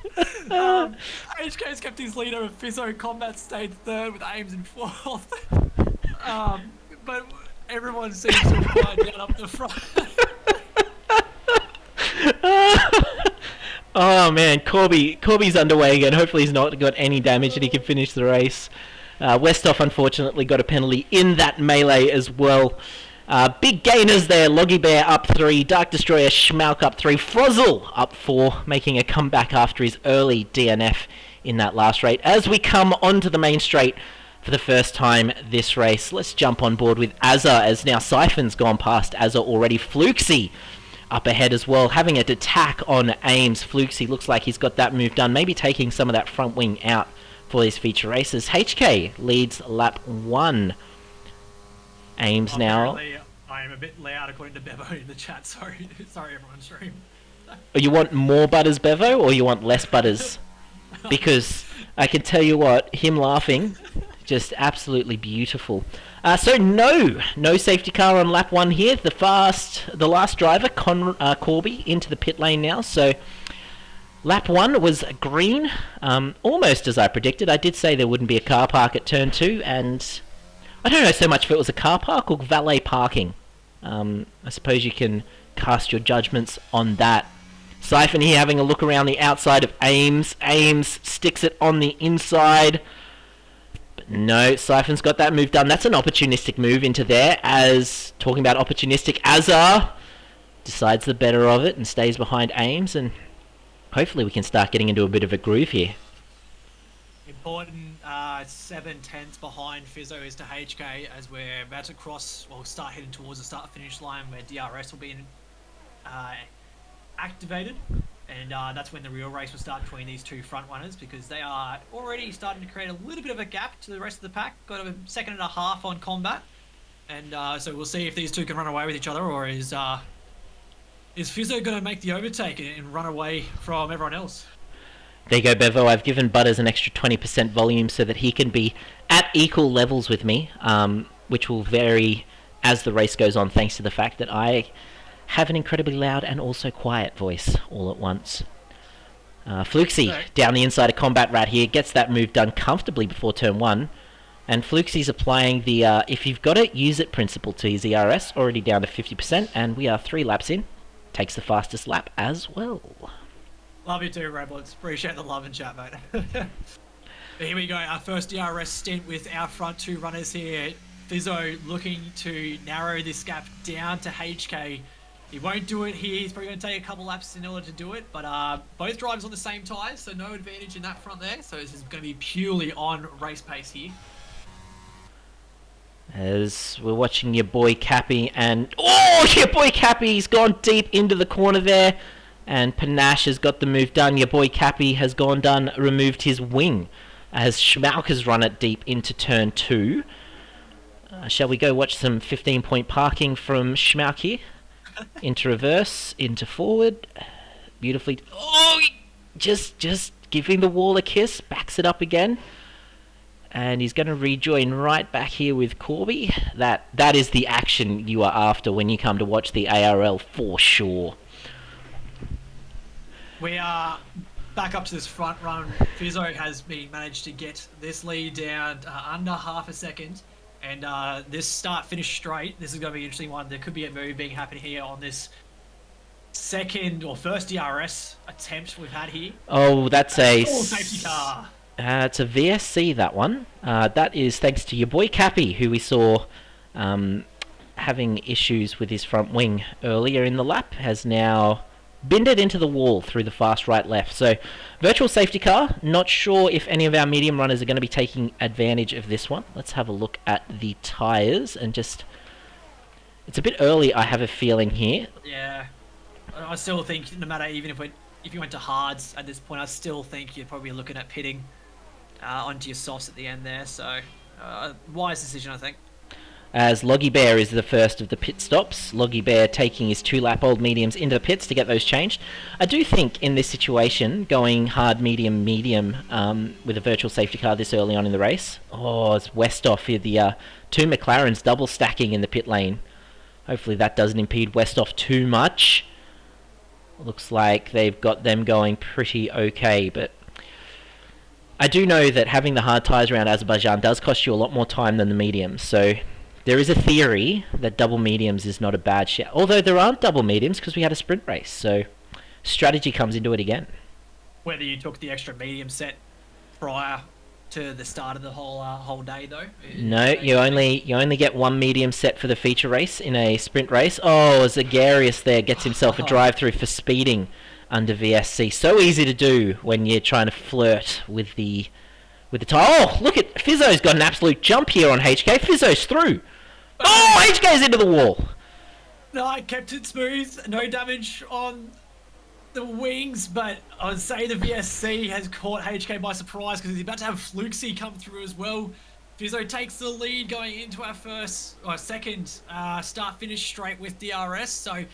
HK's kept his leader of Fizzo. Combat stayed third with Ames in fourth. But everyone seems to ride down up the front. Oh man, Corby's underway again. Hopefully he's not got any damage and he can finish the race. Westhoff unfortunately got a penalty in that melee as well. Big gainers there. Loggy Bear up 3, Dark Destroyer Schmauk up 3, Frozzle up 4, making a comeback after his early DNF in that last race. As we come onto the main straight for the first time this race, let's jump on board with Azza, as now Siphon's gone past Azza already. Flukesy up ahead as well, having an attack on Ames. Flukesy looks like he's got that move done, maybe taking some of that front wing out for these feature races. HK leads lap 1. Ames now. I am a bit loud according to Bevo in the chat. Sorry everyone, stream. You want more Butters, Bevo, or you want less Butters? Because I can tell you what, him laughing, just absolutely beautiful. So no safety car on lap 1 here. The last driver, Corby, into the pit lane now. So lap 1 was green, almost as I predicted. I did say there wouldn't be a car park at turn 2, and I don't know so much if it was a car park or valet parking. I suppose you can cast your judgments on that. Siphon here having a look around the outside of Ames. Ames sticks it on the inside. But no, Siphon's got that move done. That's an opportunistic move into there, as, talking about opportunistic, Azar decides the better of it and stays behind Ames, and hopefully we can start getting into a bit of a groove here. Important 7/10 behind Fizzo is to HK, as we're about to start heading towards the start-finish line where DRS will be activated. And that's when the real race will start between these two front runners, because they are already starting to create a little bit of a gap to the rest of the pack. Got a second and a half on Combat. And so we'll see if these two can run away with each other, or is Fizzo going to make the overtake and run away from everyone else? There you go, Bevo. I've given Butters an extra 20% volume so that he can be at equal levels with me, which will vary as the race goes on, thanks to the fact that I have an incredibly loud and also quiet voice all at once. Fluxy, down the inside of Combat Rat here, gets that move done comfortably before turn 1. And Fluxy's applying the if you've got it, use it principle to his ERS, already down to 50%, and we are 3 laps in. Takes the fastest lap as well. Love you too, Robots. Appreciate the love and chat, mate. Here we go, our first DRS stint with our front two runners here. Fizzo looking to narrow this gap down to HK. He won't do it here. He's probably going to take a couple laps in order to do it. But both drivers on the same tyres, so no advantage in that front there. So this is going to be purely on race pace here. As we're watching your boy Cappy, and oh, your boy Cappy's gone deep into the corner there, and Panache has got the move done. Your boy Cappy has gone done, removed his wing, as Schmalk has run it deep into turn 2. Shall we go watch some 15-point parking from Schmalk here? Into reverse, into forward, beautifully. Oh, just giving the wall a kiss, backs it up again. And he's going to rejoin right back here with Corby. That is the action you are after when you come to watch the ARL for sure. We are back up to this front run. Fizzo has managed to get this lead down under half a second. And this start-finish straight, this is going to be an interesting one. There could be a move being happening here on this second or first DRS attempt we've had here. Oh, that's a safety car. It's a VSC, that one. That is thanks to your boy Cappy, who we saw having issues with his front wing earlier in the lap, has now binned it into the wall through the fast right-left. So, virtual safety car. Not sure if any of our medium runners are going to be taking advantage of this one. Let's have a look at the tyres and just... It's a bit early, I have a feeling here. Yeah. I still think, no matter even if you went to hards at this point, I still think you're probably looking at pitting onto your softs at the end there. So, wise decision, I think. As Loggy Bear is the first of the pit stops. Loggy Bear taking his 2-lap-old mediums into the pits to get those changed. I do think in this situation, going hard, medium, with a virtual safety car this early on in the race. Oh, it's Westhoff here. The 2 McLarens double stacking in the pit lane. Hopefully that doesn't impede Westhoff too much. Looks like they've got them going pretty okay, but I do know that having the hard tyres around Azerbaijan does cost you a lot more time than the mediums, so there is a theory that double mediums is not a bad shout. Although there aren't double mediums because we had a sprint race, so strategy comes into it again. Whether you took the extra medium set prior to the start of the whole day, though. No, you only get 1 medium set for the feature race in a sprint race. Oh, Zagarius there gets himself a drive-through for speeding under VSC. So easy to do when you're trying to flirt with the tire. Oh, look at Fizzo's got an absolute jump here on HK. Fizzo's through. Oh, HK's into the wall. No, I kept it smooth. No damage on the wings, but I would say the VSC has caught HK by surprise because he's about to have Fluxy come through as well. Fizzo takes the lead going into our second start-finish straight with DRS, so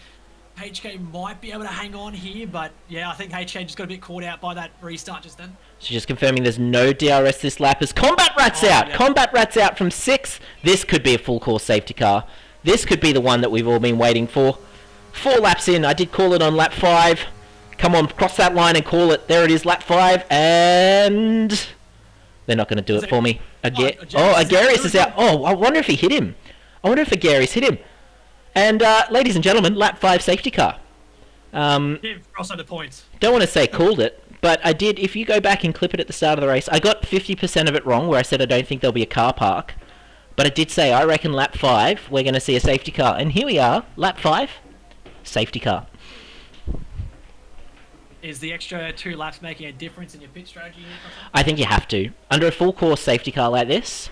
HK might be able to hang on here, but yeah, I think HK just got a bit caught out by that restart just then. So just confirming there's no DRS this lap as Combat Rat's out. Yeah. Combat Rat's out from 6. This could be a full course safety car. This could be the one that we've all been waiting for. 4 laps in. I did call it on lap 5. Come on, cross that line and call it. There it is, lap 5. And they're not going to do it for me. Agarius is out. Oh, I wonder if he hit him. I wonder if Agarius hit him. And ladies and gentlemen, lap 5 safety car. Cross under points. Don't want to say called it, but I did. If you go back and clip it at the start of the race, I got 50% of it wrong where I said I don't think there'll be a car park. But I did say I reckon lap 5 we're going to see a safety car. And here we are, lap 5, safety car. Is the extra 2 laps making a difference in your pit strategy? I think you have to. Under a full course safety car like this,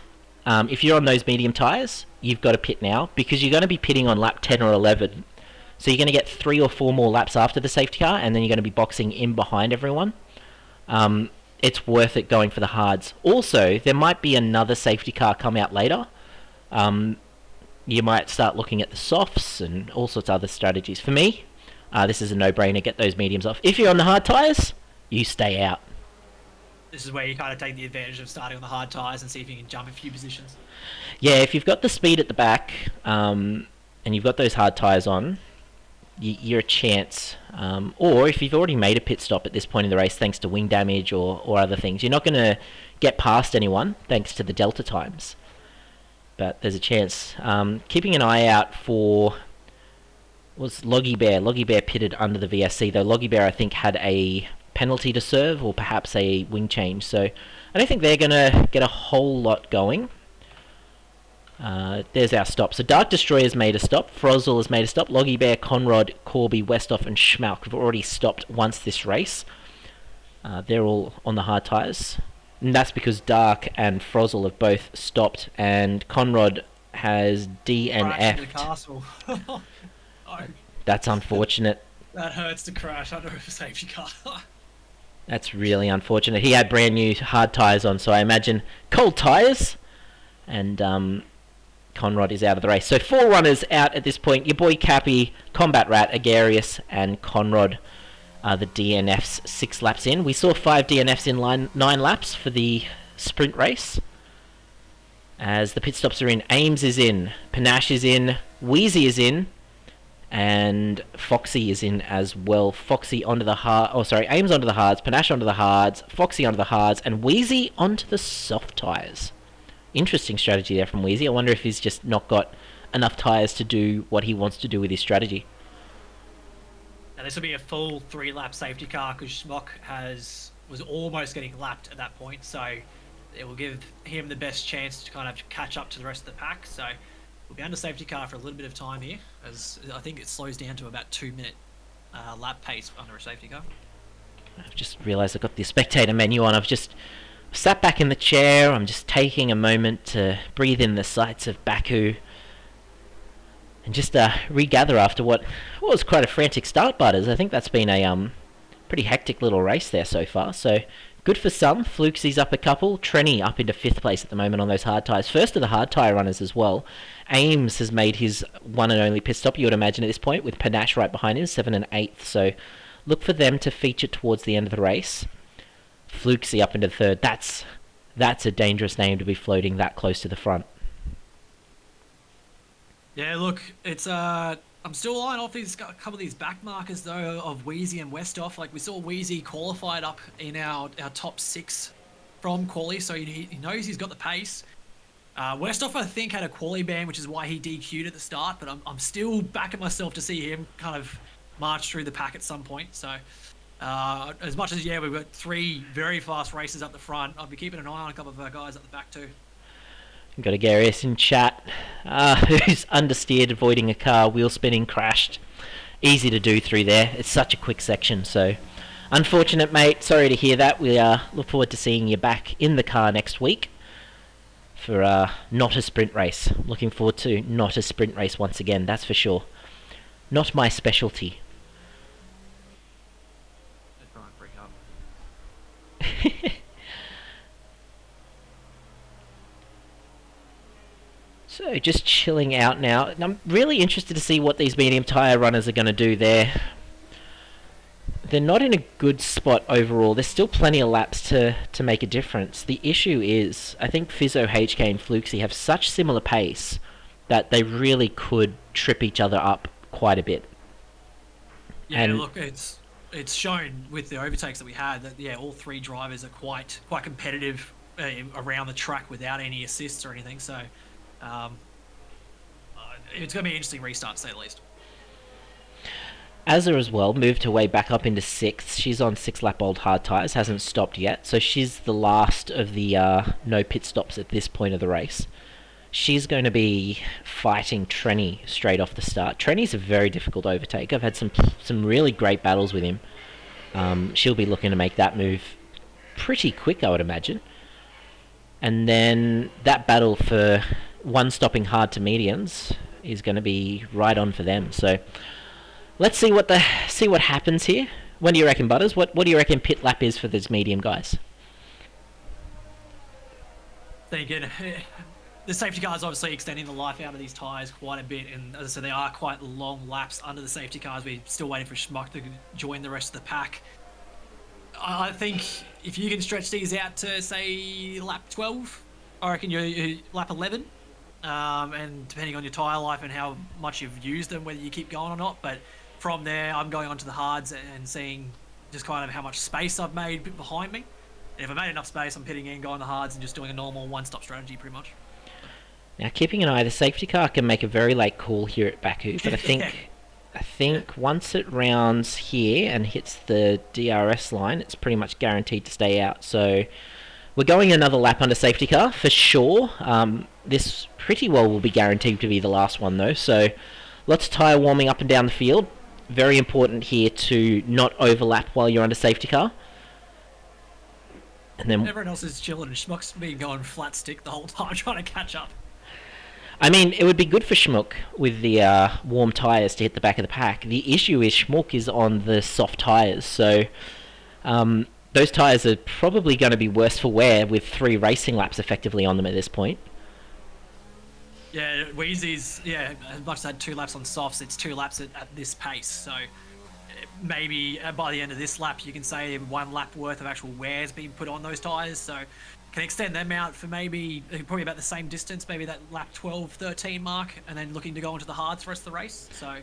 if you're on those medium tyres, you've got to pit now because you're going to be pitting on lap 10 or 11. So you're going to get 3 or 4 more laps after the safety car, and then you're going to be boxing in behind everyone. It's worth it going for the hards. Also, there might be another safety car come out later. You might start looking at the softs and all sorts of other strategies. For me, this is a no-brainer. Get those mediums off. If you're on the hard tyres, you stay out. This is where you kind of take the advantage of starting on the hard tyres and see if you can jump a few positions. Yeah, if you've got the speed at the back and you've got those hard tyres on, you're a chance. Or if you've already made a pit stop at this point in the race thanks to wing damage or other things, you're not going to get past anyone thanks to the delta times. But there's a chance. Keeping an eye out for... was Loggy Bear. Loggy Bear pitted under the VSC, though Loggy Bear I think had a penalty to serve or perhaps a wing change. So I don't think they're going to get a whole lot going. There's our stop. So Dark Destroyer's made a stop. Frozzle has made a stop. Loggy Bear, Conrod, Corby, Westhoff and Schmalk have already stopped once this race. They're all on the hard tyres. And that's because Dark and Frozzle have both stopped, and Conrod has DNF'd. Castle. Oh, that's unfortunate. that hurts to crash under a safety car. That's really unfortunate. He had brand new hard tyres on, so I imagine cold tyres. And Conrod is out of the race. So 4 runners out at this point. Your boy Cappy, Combat Rat, Agarius, and Conrod are the DNFs 6 laps in. We saw 5 DNFs in 9 laps for the sprint race. As the pit stops are in, Ames is in, Panache is in, Wheezy is in, and Foxy is in as well. Foxy onto the hard... oh, sorry, Ames onto the hards, Panache onto the hards, Foxy onto the hards, and Wheezy onto the soft tyres. Interesting strategy there from Wheezy. I wonder if he's just not got enough tyres to do what he wants to do with his strategy. Now this will be a full 3-lap safety car because Schmock was almost getting lapped at that point, so it will give him the best chance to kind of catch up to the rest of the pack. So we'll be under safety car for a little bit of time here, as I think it slows down to about 2-minute lap pace under a safety car. I've just realised I've got the spectator menu on. I've just sat back in the chair. I'm just taking a moment to breathe in the sights of Baku and just regather after what was quite a frantic start, Butters. I think that's been a pretty hectic little race there so far. So good for some. Flukesy's up a couple. Trenny up into 5th place at the moment on those hard tyres. First of the hard tyre runners as well. Ames has made his one and only pit stop, you would imagine, at this point, with Panache right behind him, 7 and 8th. So look for them to feature towards the end of the race. Flukesy up into 3rd. That's a dangerous name to be floating that close to the front. Yeah, look, it's I'm still eyeing off a couple of these back markers though of Wheezy and Westhoff. Like we saw Wheezy qualified up in our top 6 from quali, so he knows he's got the pace. Westhoff I think had a quali ban, which is why he DQ'd at the start, but I'm still backing myself to see him kind of march through the pack at some point. So as much as we've got 3 very fast races up the front, I'll be keeping an eye on a couple of our guys at the back too. We've got a Garius in chat who's understeered, avoiding a car, wheel spinning, crashed. Easy to do through there. It's such a quick section, so unfortunate, mate. Sorry to hear that. We look forward to seeing you back in the car next week for not a sprint race. Looking forward to not a sprint race once again, that's for sure. Not my specialty. So just chilling out now. And I'm really interested to see what these medium tyre runners are going to do there. They're not in a good spot overall. There's still plenty of laps to make a difference. The issue is, I think Fizzo, HK and Flukesy have such similar pace that they really could trip each other up quite a bit. Yeah, and look, it's shown with the overtakes that we had that all 3 drivers are quite competitive around the track without any assists or anything. So it's going to be an interesting restart, to say the least. Azza as well moved her way back up into 6th. She's on 6-lap old hard tyres, hasn't stopped yet. So she's the last of the no pit stops at this point of the race. She's going to be fighting Trenny straight off the start. Trenny's a very difficult overtake. I've had some really great battles with him. She'll be looking to make that move pretty quick, I would imagine. And then that battle for one stopping hard to mediums is going to be right on for them. So let's see what happens here. What do you reckon, Butters? What do you reckon pit lap is for these medium guys? Thinking the safety car is obviously extending the life out of these tyres quite a bit, and as I said, they are quite long laps under the safety cars. We're still waiting for Schmuck to join the rest of the pack. I think if you can stretch these out to, say, lap 12, I reckon you're lap 11, and depending on your tyre life and how much you've used them, whether you keep going or not. But from there, I'm going onto the hards and seeing just kind of how much space I've made behind me. And if I made enough space, I'm pitting in, going the hards, and just doing a normal one-stop strategy, pretty much. Now, keeping an eye, the safety car can make a very late call here at Baku, but I think once it rounds here and hits the DRS line, it's pretty much guaranteed to stay out. So we're going another lap under safety car for sure. This pretty well will be guaranteed to be the last one though. So lots of tyre warming up and down the field. Very important here to not overlap while you're under safety car. And then everyone else is chilling and Schmuck's been going flat stick the whole time trying to catch up. I mean, it would be good for Schmuck with the warm tyres to hit the back of the pack. The issue is Schmuck is on the soft tyres, so those tyres are probably going to be worse for wear with 3 racing laps effectively on them at this point. Yeah, Wheezy's, as much as had 2 laps on softs, it's 2 laps at this pace, so maybe by the end of this lap you can say 1 lap worth of actual wear has been put on those tyres, so can extend them out for maybe probably about the same distance, maybe that lap 12, 13 mark, and then looking to go into the hards for the rest of the race. So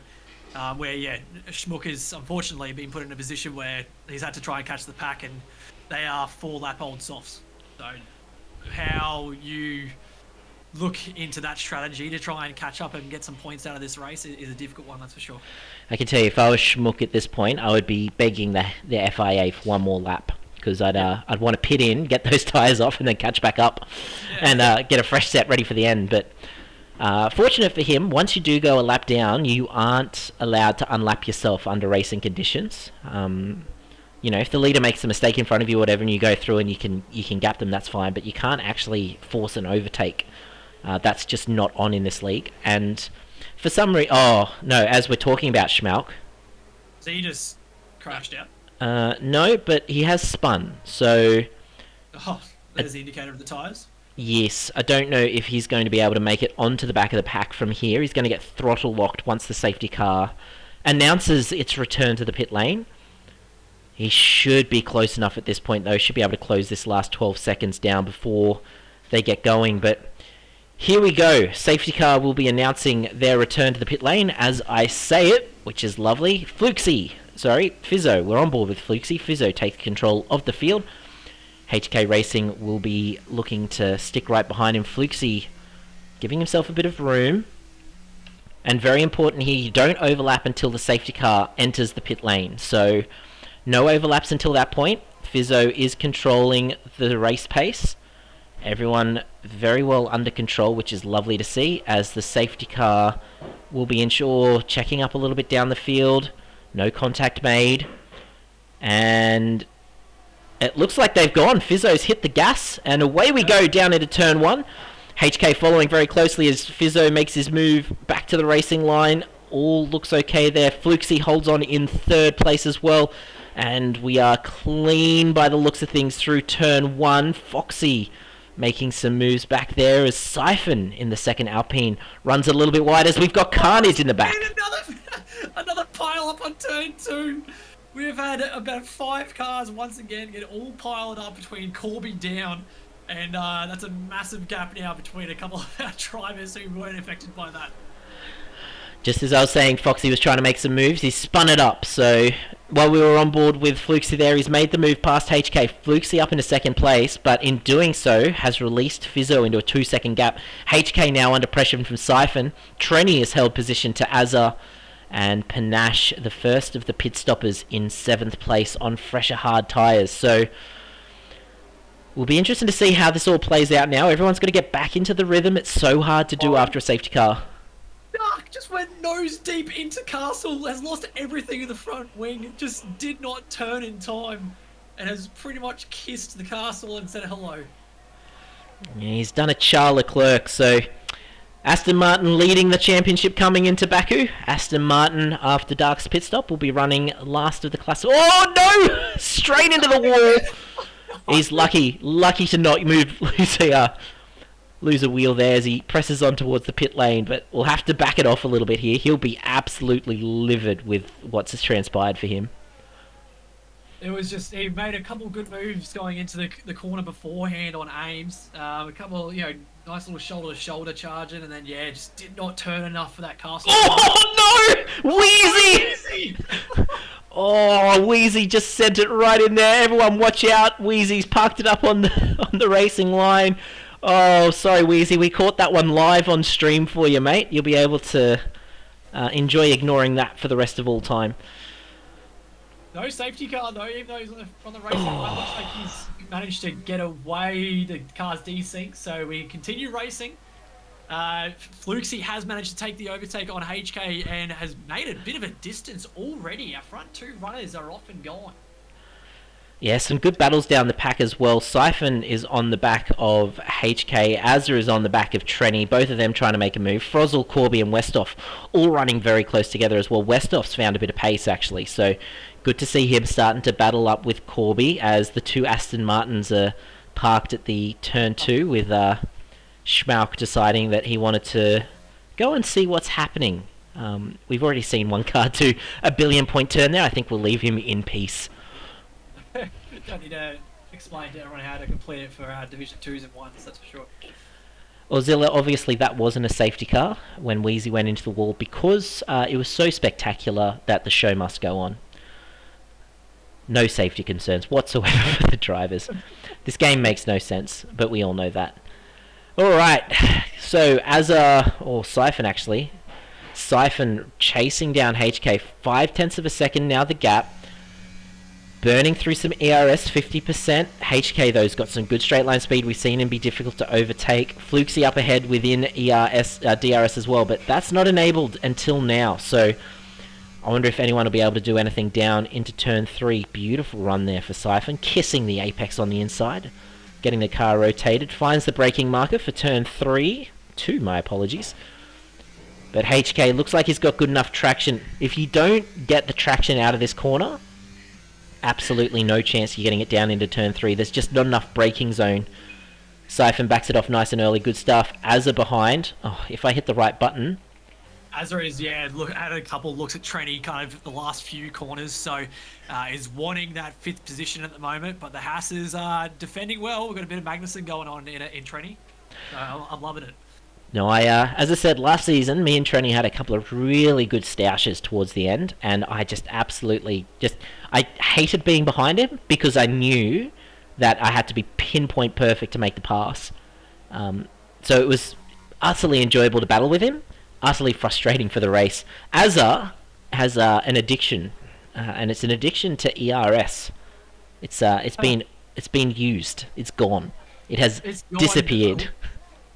Schmuck has unfortunately been put in a position where he's had to try and catch the pack, and they are 4 lap old softs. So how you look into that strategy to try and catch up and get some points out of this race is a difficult one, that's for sure. I can tell you, if I was Schmuck at this point, I would be begging the FIA for 1 more lap, because I'd want to pit in, get those tyres off, and then catch back up, and get a fresh set ready for the end. But fortunate for him, once you do go a lap down, you aren't allowed to unlap yourself under racing conditions. If the leader makes a mistake in front of you or whatever, and you go through and you can gap them, that's fine. But you can't actually force an overtake. That's just not on in this league. And for some reason, as we're talking about Schmalk, so you just crashed out. No, but he has spun, so... Oh, there's the indicator of the tyres? Yes, I don't know if he's going to be able to make it onto the back of the pack from here. He's going to get throttle locked once the safety car announces its return to the pit lane. He should be close enough at this point, though. Should be able to close this last 12 seconds down before they get going, but... Here we go. Safety car will be announcing their return to the pit lane as I say it, which is lovely. Fizzo. We're on board with Fluxy. Fizzo takes control of the field. HK Racing will be looking to stick right behind him. Fluxy giving himself a bit of room. And very important here, you don't overlap until the safety car enters the pit lane. So no overlaps until that point. Fizzo is controlling the race pace. Everyone very well under control, which is lovely to see, as the safety car will be checking up a little bit down the field. No contact made. And it looks like they've gone. Fizzo's hit the gas, and away we go down into turn 1. HK following very closely as Fizzo makes his move back to the racing line. All looks okay there. Fluxy holds on in 3rd place as well. And we are clean by the looks of things through turn 1. Foxy making some moves back there as Siphon in the 2nd Alpine runs a little bit wide as we've got Carnage in the back. Another pile up on turn 2. We've had about 5 cars once again get all piled up between Corby down, and that's a massive gap now between a couple of our drivers who weren't affected by that. Just as I was saying, Foxy was trying to make some moves. He spun it up. So while we were on board with Fluxy there, he's made the move past HK. Fluxy up into 2nd place, but in doing so has released Fizzo into a 2-second gap. HK now under pressure from Siphon. Trenny has held position to Azza. And Panache, the first of the pit stoppers, in 7th place on fresher hard tyres. So we'll be interested to see how this all plays out now. Everyone's got to get back into the rhythm. It's so hard to do after a safety car. Dark just went nose deep into Castle, has lost everything in the front wing, just did not turn in time, and has pretty much kissed the Castle and said hello. Yeah, he's done a Charles Leclerc, so Aston Martin leading the championship coming into Baku. Aston Martin, after Dark's pit stop, will be running last of the class. Oh no! Straight into the wall. He's lucky to not lose a wheel there as he presses on towards the pit lane, but we'll have to back it off a little bit here. He'll be absolutely livid with what's transpired for him. It was just, he made a couple good moves going into the corner beforehand on aims. A couple, nice little shoulder-to-shoulder charging, and then, just did not turn enough for that castle. Oh, no! Wheezy! Oh, Wheezy just sent it right in there. Everyone watch out. Wheezy's parked it up on the racing line. Oh, sorry, Wheezy. We caught that one live on stream for you, mate. You'll be able to enjoy ignoring that for the rest of all time. No safety car though, even though he's on the racing line. Looks like he's managed to get away. The car's desynced, so we continue racing. Fluxy has managed to take the overtake on HK and has made a bit of a distance already. Our front two runners are off and gone. Yeah, some good battles down the pack as well. Siphon is on the back of HK. Azza is on the back of Trenny. Both of them trying to make a move. Frozzle, Corby and Westhoff all running very close together as well. Westhoff's found a bit of pace actually, so good to see him starting to battle up with Corby as the two Aston Martins are parked at the turn 2 with Schmauk deciding that he wanted to go and see what's happening. We've already seen one car do a billion-point turn there. I think we'll leave him in peace. Don't need to explain to everyone how to complete it for Division 2s and 1s, that's for sure. Ozilla, obviously that wasn't a safety car when Wheezy went into the wall because it was so spectacular that the show must go on. No safety concerns whatsoever for the drivers. This game makes no sense, but we all know that. Alright, so Siphon actually. Siphon chasing down HK 0.5 of a second now the gap. Burning through some ERS 50%. HK though's got some good straight line speed. We've seen him be difficult to overtake. Fluxy up ahead within DRS as well, but that's not enabled until now. So I wonder if anyone will be able to do anything down into turn 3. Beautiful run there for Siphon, kissing the apex on the inside, getting the car rotated. Finds the braking marker for turn 3. 2, my apologies. But HK looks like he's got good enough traction. If you don't get the traction out of this corner, absolutely no chance you're getting it down into turn 3. There's just not enough braking zone. Siphon backs it off nice and early. Good stuff. Azza behind. Oh, if I hit the right button. Azza is, had a couple looks at Trenny kind of the last few corners, so is wanting that 5th position at the moment, but the Hasses are defending well. We've got a bit of Magnussen going on in Trenny. So I'm loving it. No, as I said, last season, me and Trenny had a couple of really good stoushes towards the end, and I just absolutely I hated being behind him because I knew that I had to be pinpoint perfect to make the pass. So it was utterly enjoyable to battle with him, utterly frustrating for the race. Azza has an addiction, and it's an addiction to ERS. It's been used. It's gone. It has disappeared.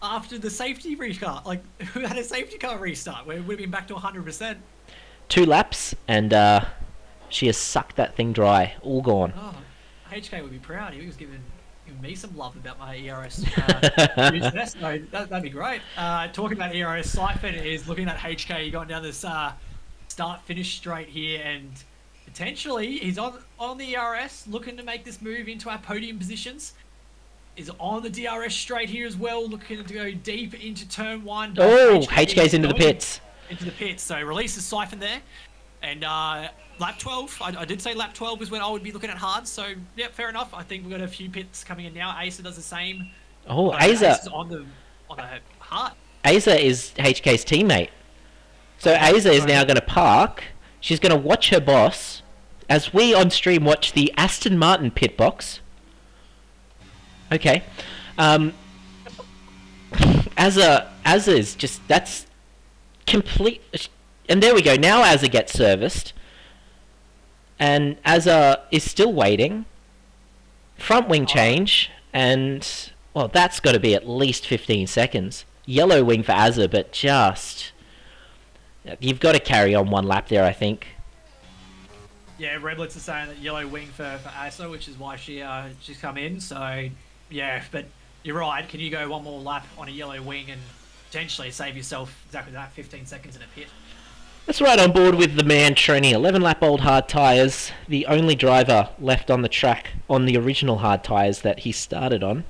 After the safety restart, who had a safety car restart where it would have been back to 100%. 2 laps, and she has sucked that thing dry. All gone. Oh, HK would be proud. He was giving me some love about my ERS. So that'd be great. Talking about ERS, Siphon is looking at HK going down this start-finish straight here, and potentially he's on the ERS, looking to make this move into our podium positions. Is on the DRS straight here as well, looking to go deep into turn 1. Oh, HK's into the pits. Into the pits, so releases Siphon there. And lap 12, I did say lap 12 is when I would be looking at hard, so yeah, fair enough. I think we've got a few pits coming in now. Asa does the same. Oh, Asa on the hard. Asa is HK's teammate. So Asa is now going to park. She's going to watch her boss as we on stream watch the Aston Martin pit box. Okay. Azza is just, that's complete, and there we go, now Azza gets serviced, and Azza is still waiting, front wing change, and, well, that's got to be at least 15 seconds, yellow wing for Azza, but just, you've got to carry on 1 lap there, I think. Yeah, Redblitz is saying that yellow wing for Asa, which is why she's come in, so... Yeah, but you're right. Can you go 1 more lap on a yellow wing and potentially save yourself exactly that 15 seconds in a pit. That's right, on board with the man Trenny. 11-lap-old hard tyres. The only driver left on the track on the original hard tyres that he started on.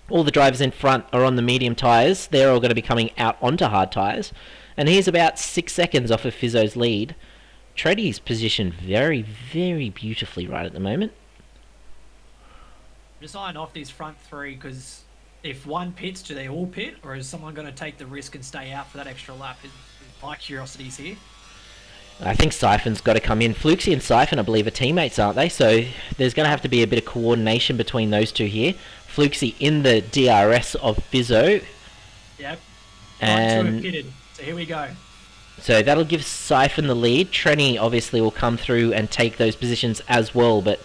All the drivers in front are on the medium tyres. They're all going to be coming out onto hard tyres. And he's about 6 seconds off of Fizzo's lead. Trenny's positioned very, very beautifully right at the moment. Just eyeing off these front three, because if one pits, do they all pit? Or is someone going to take the risk and stay out for that extra lap? My curiosity's here. I think Siphon's got to come in. Fluxy and Siphon, I believe, are teammates, aren't they? So there's going to have to be a bit of coordination between those two here. Fluxy in the DRS of Fizzo. Yep. And two have pitted. So here we go. So that'll give Siphon the lead. Trenny obviously will come through and take those positions as well. But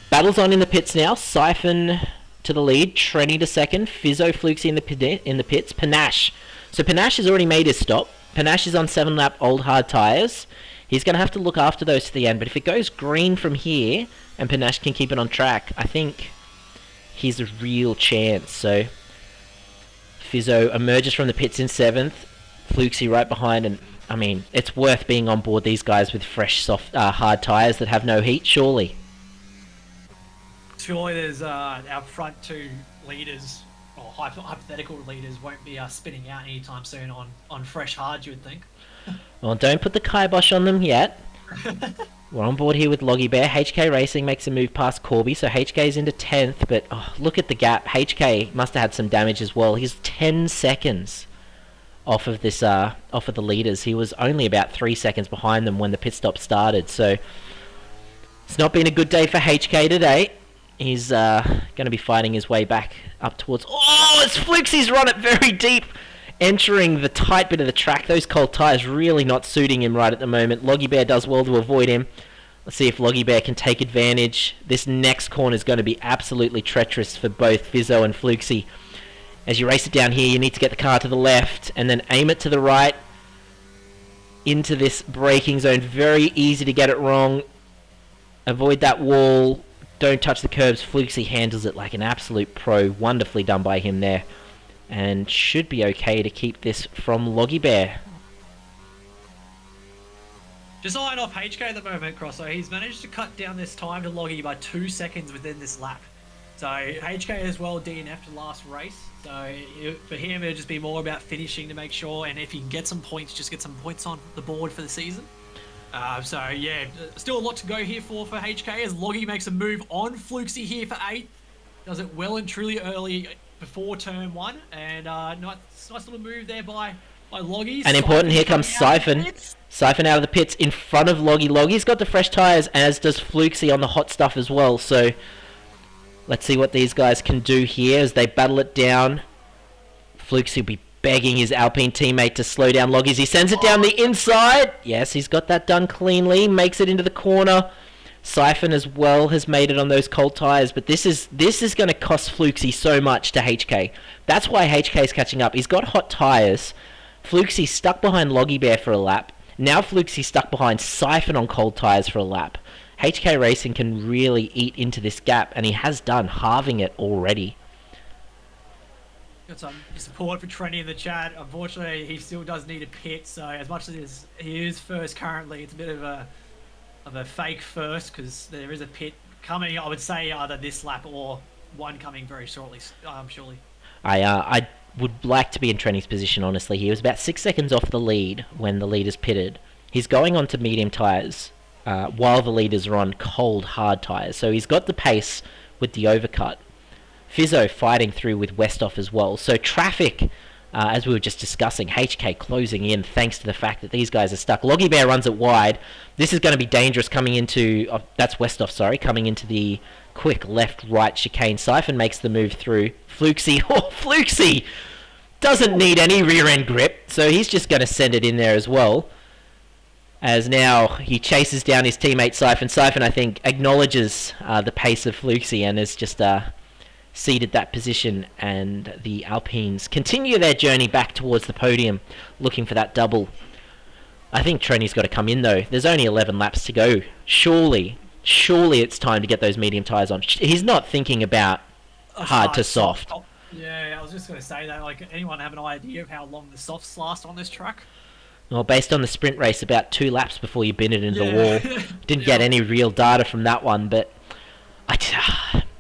battle's on in the pits now. Siphon to the lead. Trenny to second. Fizzo, Fluxy in the pits. Panache. So Panache has already made his stop. Panache is on 7-lap old hard tyres. He's going to have to look after those to the end. But if it goes green from here and Panache can keep it on track, I think he's a real chance. So Fizzo emerges from the pits in 7th. Fluxy right behind. And, I mean, it's worth being on board these guys with fresh, soft, hard tyres that have no heat, surely. Surely there's our front two leaders, or hypothetical leaders, won't be spinning out anytime soon on fresh hard, you would think. Well, don't put the kibosh on them yet. We're on board here with Loggy Bear. HK Racing makes a move past Corby, so HK's into 10th, but look at the gap. HK must have had some damage as well. He's 10 seconds off of this, off of the leaders. He was only about 3 seconds behind them when the pit stop started, so it's not been a good day for HK today. He's going to be fighting his way back up towards... Oh, it's Fluxy's run it very deep, entering the tight bit of the track. Those cold tyres really not suiting him right at the moment. Loggy Bear does well to avoid him. Let's see if Loggy Bear can take advantage. This next corner is going to be absolutely treacherous for both Fizzo and Fluxy. As you race it down here, you need to get the car to the left and then aim it to the right into this braking zone. Very easy to get it wrong. Avoid that wall. Don't touch the curbs. Fluxy handles it like an absolute pro. Wonderfully done by him there. And should be okay to keep this from Loggy Bear. Just eyeing off HK at the moment, Crosso. He's managed to cut down this time to Loggy by 2 seconds within this lap. So HK as well DNF'd the last race. So for him, it'll just be more about finishing to make sure. And if he can get some points, just get some points on the board for the season. So yeah, still a lot to go here for HK as Loggy makes a move on Fluxy here for 8th. Does it well and truly early before turn 1, and nice little move there by Loggy. And important, here comes Siphon. Siphon out of the pits in front of Loggy. Loggy's got the fresh tyres, as does Fluxy on the hot stuff as well. So let's see what these guys can do here as they battle it down. Fluxy will be begging his Alpine teammate to slow down Loggy as he sends it down the inside. Yes, he's got that done cleanly. Makes it into the corner. Siphon as well has made it on those cold tyres, but this is going to cost Fluxy so much to HK. That's why HK is catching up. He's got hot tyres. Fluxy's stuck behind Loggy Bear for a lap. Now Fluxy's stuck behind Siphon on cold tyres for a lap. HK Racing can really eat into this gap, and he has done, halving it already. Got some support for Trenny in the chat. Unfortunately, he still does need a pit, so as much as he is first currently, it's a bit of a fake first, because there is a pit coming, I would say, either this lap or one coming very shortly, surely. I would like to be in Trenny's position, honestly. He was about 6 seconds off the lead when the leaders pitted. He's going on to medium tyres while the leaders are on cold, hard tyres. So he's got the pace with the overcut. Fizzo fighting through with Westhoff as well. So traffic, as we were just discussing, HK closing in thanks to the fact that these guys are stuck. Loggy Bear runs it wide. This is going to be dangerous coming into... that's Westhoff, sorry. Coming into the quick left-right chicane. Siphon makes the move through. Fluxy. Oh, Fluxy! Doesn't need any rear-end grip, so he's just going to send it in there as well. As now he chases down his teammate Siphon. Siphon, I think, acknowledges the pace of Fluxy and has just... ceded that position, and the Alpines continue their journey back towards the podium, looking for that double. I think Trenny's got to come in though. There's only 11 laps to go. Surely it's time to get those medium tyres on. He's not thinking about hard to soft. Yeah, I was just going to say that. Like, anyone have an idea of how long the softs last on this track? Well, based on the sprint race, about 2 laps before you bin it into the wall. Yeah. Didn't get any real data from that one, but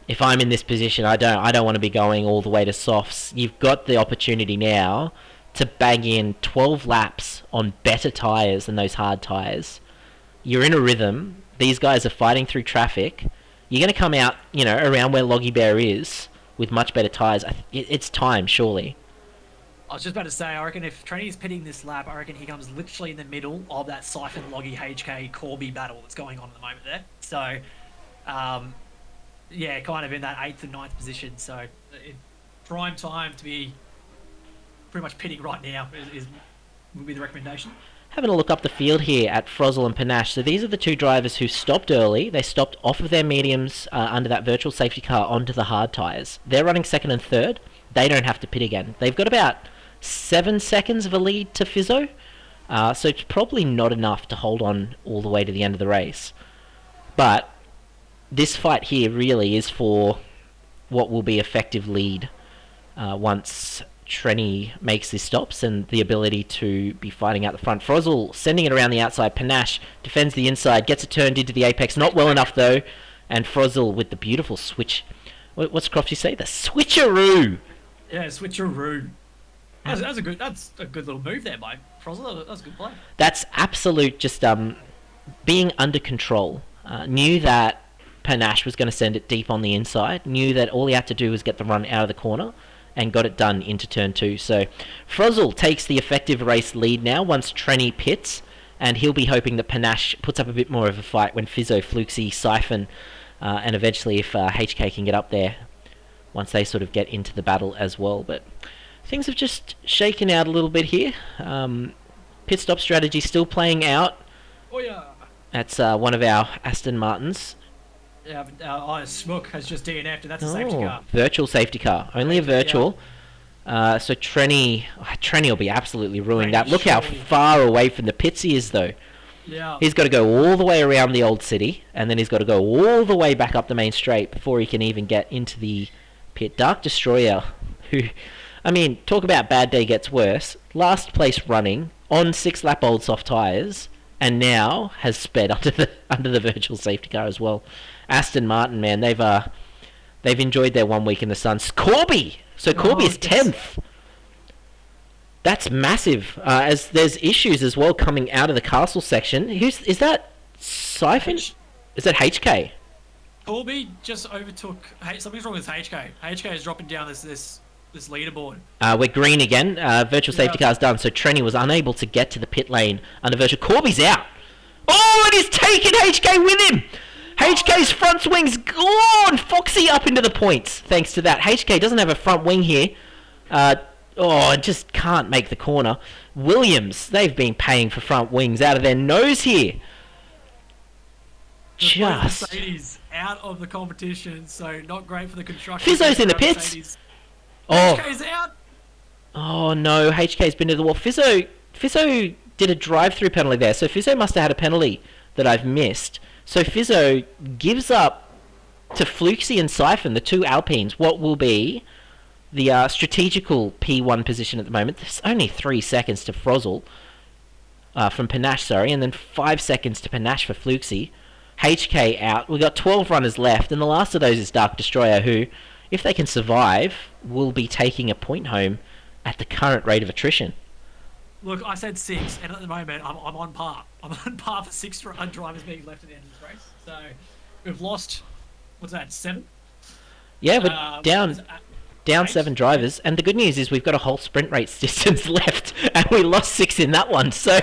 if I'm in this position, I don't want to be going all the way to softs. You've got the opportunity now to bang in 12 laps on better tyres than those hard tyres. You're in a rhythm. These guys are fighting through traffic. You're going to come out, around where Loggy Bear is with much better tyres. It's time, surely. I was just about to say, I reckon if Trinity's pitting this lap, I reckon he comes literally in the middle of that Siphon Loggy HK Corby battle that's going on at the moment there. So, yeah, kind of in that 8th and 9th position. So, prime time to be pretty much pitting right now would be the recommendation. Having a look up the field here at Frozel and Panache. So these are the two drivers who stopped early. They stopped off of their mediums under that virtual safety car onto the hard tyres. They're running second and third. They don't have to pit again. They've got about 7 seconds of a lead to Fizzo. So it's probably not enough to hold on all the way to the end of the race. But this fight here really is for what will be effective lead once Trenny makes his stops and the ability to be fighting out the front. Frozel sending it around the outside. Panache defends the inside, gets it turned into the apex. Not well enough though. And Frozel with the beautiful switch. What's Crofty say? The switcheroo! Yeah, switcheroo. That's a good little move there by Frozel. That's a good play. That's absolute just being under control. Knew that Panache was going to send it deep on the inside. Knew that all he had to do was get the run out of the corner. And got it done into turn 2. So Frozel takes the effective race lead now once Trenny pits, and he'll be hoping that Panache puts up a bit more of a fight when Fizzo, Fluxy, Siphon, and eventually if HK can get up there once they sort of get into the battle as well. But things have just shaken out a little bit here. Pit stop strategy still playing out. Oh yeah. That's one of our Aston Martins. Yeah, Smook has just DNF'd, and that's a safety car. Virtual safety car. Only a virtual. So Trenny will be absolutely ruining that. Look how far away from the pits he is, though. Yeah. He's got to go all the way around the old city, and then he's got to go all the way back up the main straight before he can even get into the pit. Dark Destroyer, who, I mean, talk about bad day gets worse. Last place running on 6-lap old soft tyres, and now has sped under the virtual safety car as well. Aston Martin, man, they've enjoyed their 1 week in the sun. Corby! So Corby is 10th. That's massive. As there's issues as well coming out of the castle section. Is that Siphon? Is that HK? Corby just overtook. Something's wrong with HK. HK is dropping down this leaderboard. We're green again. Virtual safety car's done. So Trenny was unable to get to the pit lane under virtual. Corby's out. Oh, and he's taken HK with him. HK's front wing's gone! Foxy up into the points, thanks to that. HK doesn't have a front wing here. Just can't make the corner. Williams, they've been paying for front wings out of their nose here. Just... Mercedes out of the competition, so not great for the construction. Fizzo's in the pits! Mercedes. Oh. HK's out! Oh no, HK's been to the wall. Fizzo did a drive-through penalty there, so Fizzo must have had a penalty that I've missed. So Fizzo gives up to Fluxy and Siphon, the two Alpines, what will be the strategical P1 position at the moment. There's only 3 seconds to Frozel, from Panache, and then 5 seconds to Panache for Fluxy. HK out. We've got 12 runners left, and the last of those is Dark Destroyer, who, if they can survive, will be taking a point home at the current rate of attrition. Look, I said 6, and at the moment I'm on par. I'm on par for 6 drivers being left at the end of this race. So we've lost, what's that, 7? Yeah, we're down 7 drivers, and the good news is we've got a whole sprint race distance left, and we lost 6 in that one. So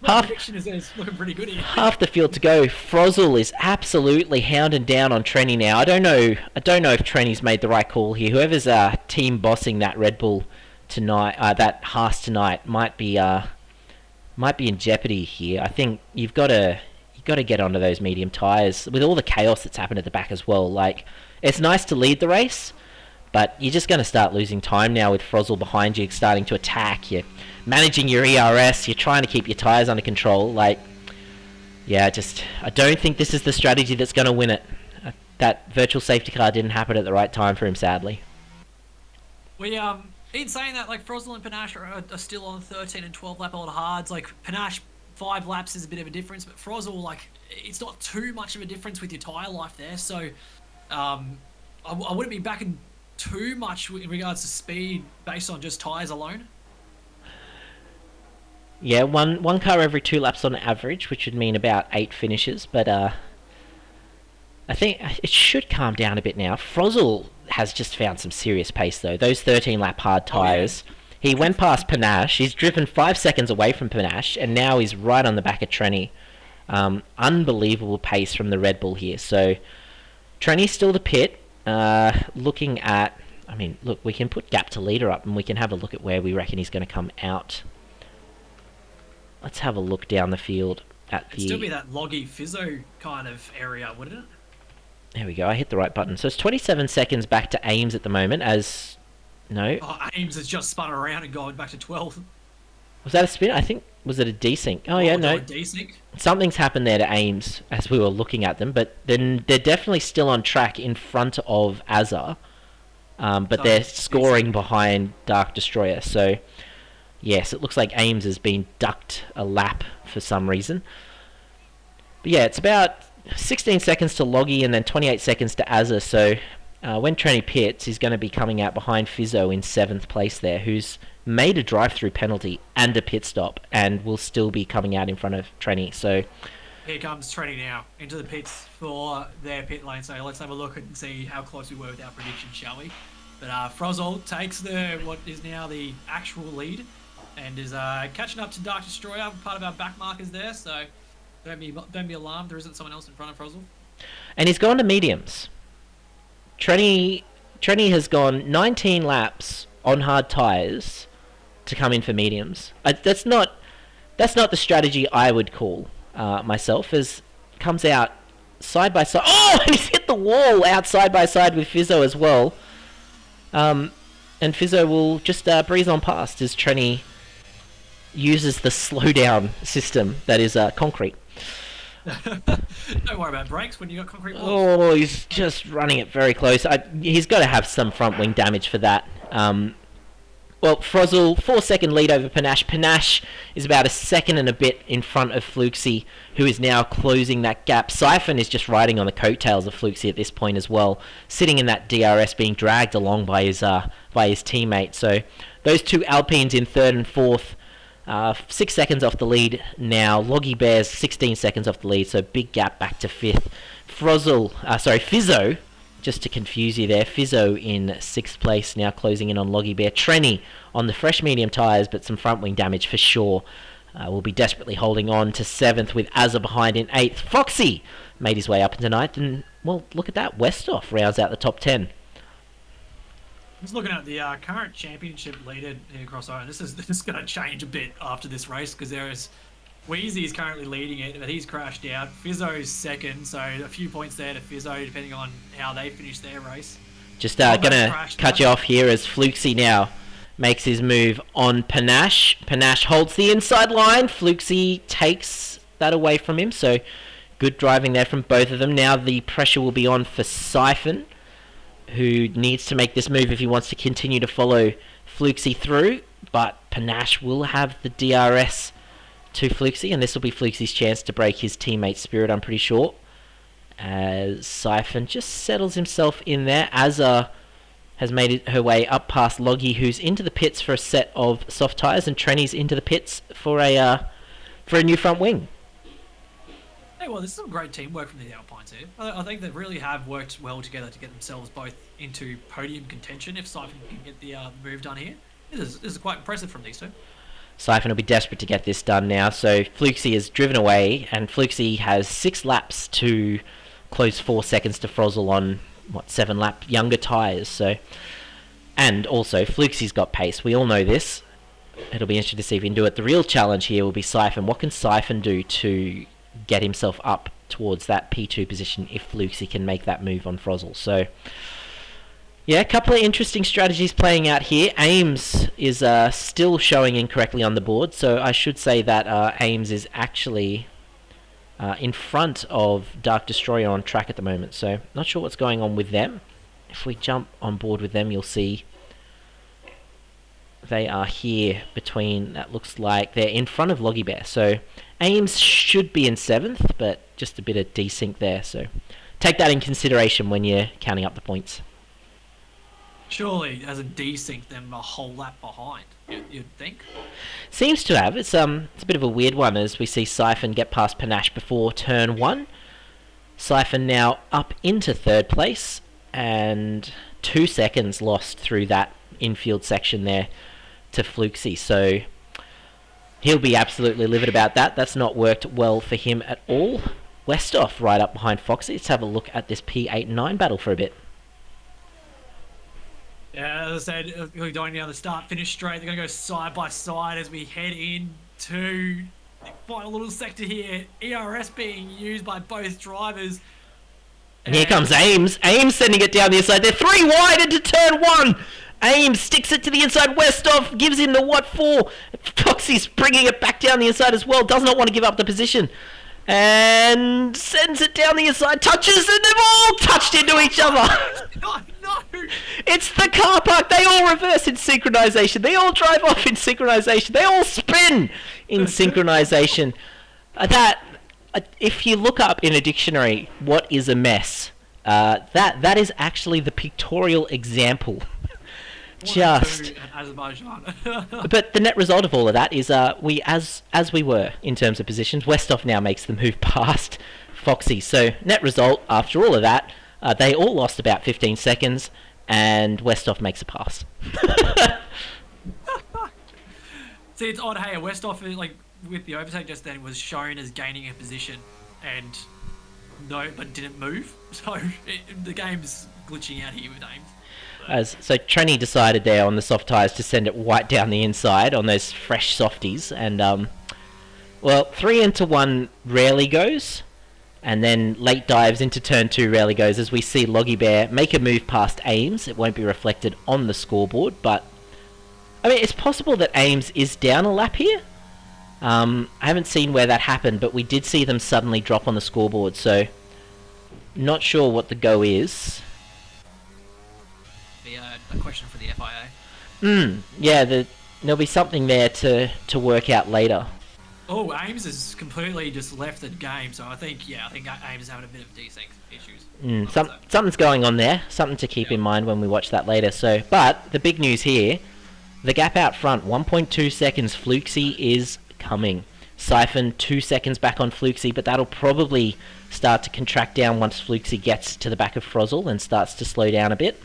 prediction is looking pretty good here. Half the field to go. Frozel is absolutely hounding down on Trenny now. I don't know if Trenny's made the right call here. Whoever's team bossing that Red Bull tonight, that Haas tonight, might be in jeopardy here. I think you've got to get onto those medium tyres with all the chaos that's happened at the back as well. Like, it's nice to lead the race, but you're just going to start losing time now with Frozel behind you, starting to attack. You're managing your ERS. You're trying to keep your tyres under control. Like, yeah, I don't think this is the strategy that's going to win it. That virtual safety car didn't happen at the right time for him, sadly. We in saying that, like Frozel and Panache are still on 13 and 12 lap old hards. Like Panache, 5 laps is a bit of a difference, but Frozel, like it's not too much of a difference with your tire life there. So I wouldn't be backing too much in regards to speed based on just tires alone. Yeah, one car every 2 laps on average, which would mean about 8 finishes. But I think it should calm down a bit now. Frozel has just found some serious pace though. Those 13-lap hard tyres. Oh, He went past Panache. He's driven 5 seconds away from Panache, and now he's right on the back of Trenny. Unbelievable pace from the Red Bull here. So Trenny's still the pit. Looking at, I mean, look, we can put gap to leader up, and we can have a look at where we reckon he's going to come out. Let's have a look down the field at It'd still be that loggy Fizzo kind of area, wouldn't it? There we go. I hit the right button. So it's 27 seconds back to Ames at the moment. As no, Ames has just spun around and gone back to 12. was that a spin? I think was it a desync? Oh yeah, no. Desync. Something's happened there to Ames as we were looking at them, but then they're definitely still on track in front of Azza, but they're scoring behind Dark Destroyer. So yes, it looks like Ames has been ducked a lap for some reason. But yeah, it's about 16 seconds to Loggy and then 28 seconds to Azza. So when Trenny pits, he's going to be coming out behind Fizzo in 7th place there, who's made a drive-through penalty and a pit stop and will still be coming out in front of Trenny. So here comes Trenny now into the pits for their pit lane. So let's have a look and see how close we were with our prediction, shall we? But Frozel takes what is now the actual lead and is catching up to Dark Destroyer, part of our back markers there. So don't be alarmed. There isn't someone else in front of Frozel. And he's gone to mediums. Trenny has gone 19 laps on hard tyres to come in for mediums. That's not the strategy I would call myself. As comes out side by side. Oh, and he's hit the wall out side by side with Fizzo as well. And Fizzo will just breeze on past as Trenny uses the slowdown system that is concrete. Don't worry about brakes when you got concrete walls. Oh, he's just running it very close. He's got to have some front wing damage for that. Well, Frozel, 4-second lead over Panache. Panache is about a second and a bit in front of Fluxy, who is now closing that gap. Siphon is just riding on the coattails of Fluxy at this point as well, sitting in that DRS, being dragged along by his teammate. So those two Alpines in 3rd and 4th. 6 seconds off the lead now. Loggy Bears 16 seconds off the lead, so big gap back to 5th. Fizzo, just to confuse you there, Fizzo in 6th place, now closing in on Loggy Bear. Trenny on the fresh medium tyres, but some front wing damage for sure. Will be desperately holding on to 7th with Azza behind in 8th. Foxy made his way up into 9th, and well, look at that. Westhoff rounds out the top 10. Just looking at the current championship leader here across Ireland, this is going to change a bit after this race because Wheezy is currently leading it, but he's crashed out. Fizzo's second, so a few points there to Fizzo depending on how they finish their race. Just going to cut you off here as Fluxy now makes his move on Panache. Panache holds the inside line. Fluxy takes that away from him, so good driving there from both of them. Now the pressure will be on for Siphon, who needs to make this move if he wants to continue to follow Fluxy through, but Panache will have the DRS to Fluxy, and this will be Fluxy's chance to break his teammate's spirit, I'm pretty sure, as Siphon just settles himself in there. Azza has made her way up past Loggy, who's into the pits for a set of soft tyres, and Trenny's into the pits for a new front wing. Hey, well, this is some great teamwork from the Alpines here. I think they really have worked well together to get themselves both into podium contention if Siphon can get the move done here. This is quite impressive from these two. Siphon will be desperate to get this done now, so Fluxy is driven away, and Fluxy has 6 laps to close 4 seconds to Frozel on, 7-lap younger tyres. So, and also, Fluxy's got pace. We all know this. It'll be interesting to see if he can do it. The real challenge here will be Siphon. What can Siphon do to get himself up towards that P2 position if Fluxy can make that move on Frozel? So yeah, a couple of interesting strategies playing out here. Ames is still showing incorrectly on the board, so I should say that Ames is actually in front of Dark Destroyer on track at the moment, so not sure what's going on with them. If we jump on board with them, you'll see They are here between, that looks like they're in front of Loggy Bear. So Ames should be in 7th, but just a bit of desync there. So take that in consideration when you're counting up the points. Surely it hasn't desynced them a whole lap behind, you'd think. Seems to have. It's a bit of a weird one as we see Siphon get past Panache before turn 1. Siphon now up into 3rd place, and 2 seconds lost through that infield section there to Fluxy. So he'll be absolutely livid about that. That's not worked well for him at all. Westhoff right up behind Foxy. Let's have a look at this P8 and 9 battle for a bit. Yeah, as I said, we're going down the start-finish straight. They're going to go side by side as we head into the final little sector here. ERS being used by both drivers. And here comes Ames. Ames sending it down the inside. They're 3 wide into turn 1. Ames sticks it to the inside. Westhoff gives him the what for. Foxy's bringing it back down the inside as well. Does not want to give up the position. And sends it down the inside. Touches, and they've all touched into each other. Oh, no! It's the car park. They all reverse in synchronization. They all drive off in synchronization. They all spin in synchronization. If you look up in a dictionary, what is a mess? That is actually the pictorial example. Just. Azerbaijan. But the net result of all of that is we as we were in terms of positions. Westhoff now makes the move past Foxy. So net result after all of that, they all lost about 15 seconds, and Westhoff makes a pass. See, it's odd. Hey, Westhoff, like with the overtake just then, was shown as gaining a position, and but didn't move. So the game's glitching out here with Ames. So Trenny decided there on the soft tyres to send it right down the inside on those fresh softies, and 3 into 1 rarely goes, and then late dives into turn 2 rarely goes, as we see Loggy Bear make a move past Ames. It won't be reflected on the scoreboard, but I mean, it's possible that Ames is down a lap here. I haven't seen where that happened, but we did see them suddenly drop on the scoreboard, so not sure what the go is. Be a question for the FIA. Yeah, there'll be something there to work out later. Oh, Ames has completely just left the game, so I think Ames is having a bit of desync issues. Something's going on there, something to keep in mind when we watch that later. But the big news here, the gap out front, 1.2 seconds, Fluxy is coming. Siphon 2 seconds back on Fluxy, but that'll probably start to contract down once Fluxy gets to the back of Frozzle and starts to slow down a bit.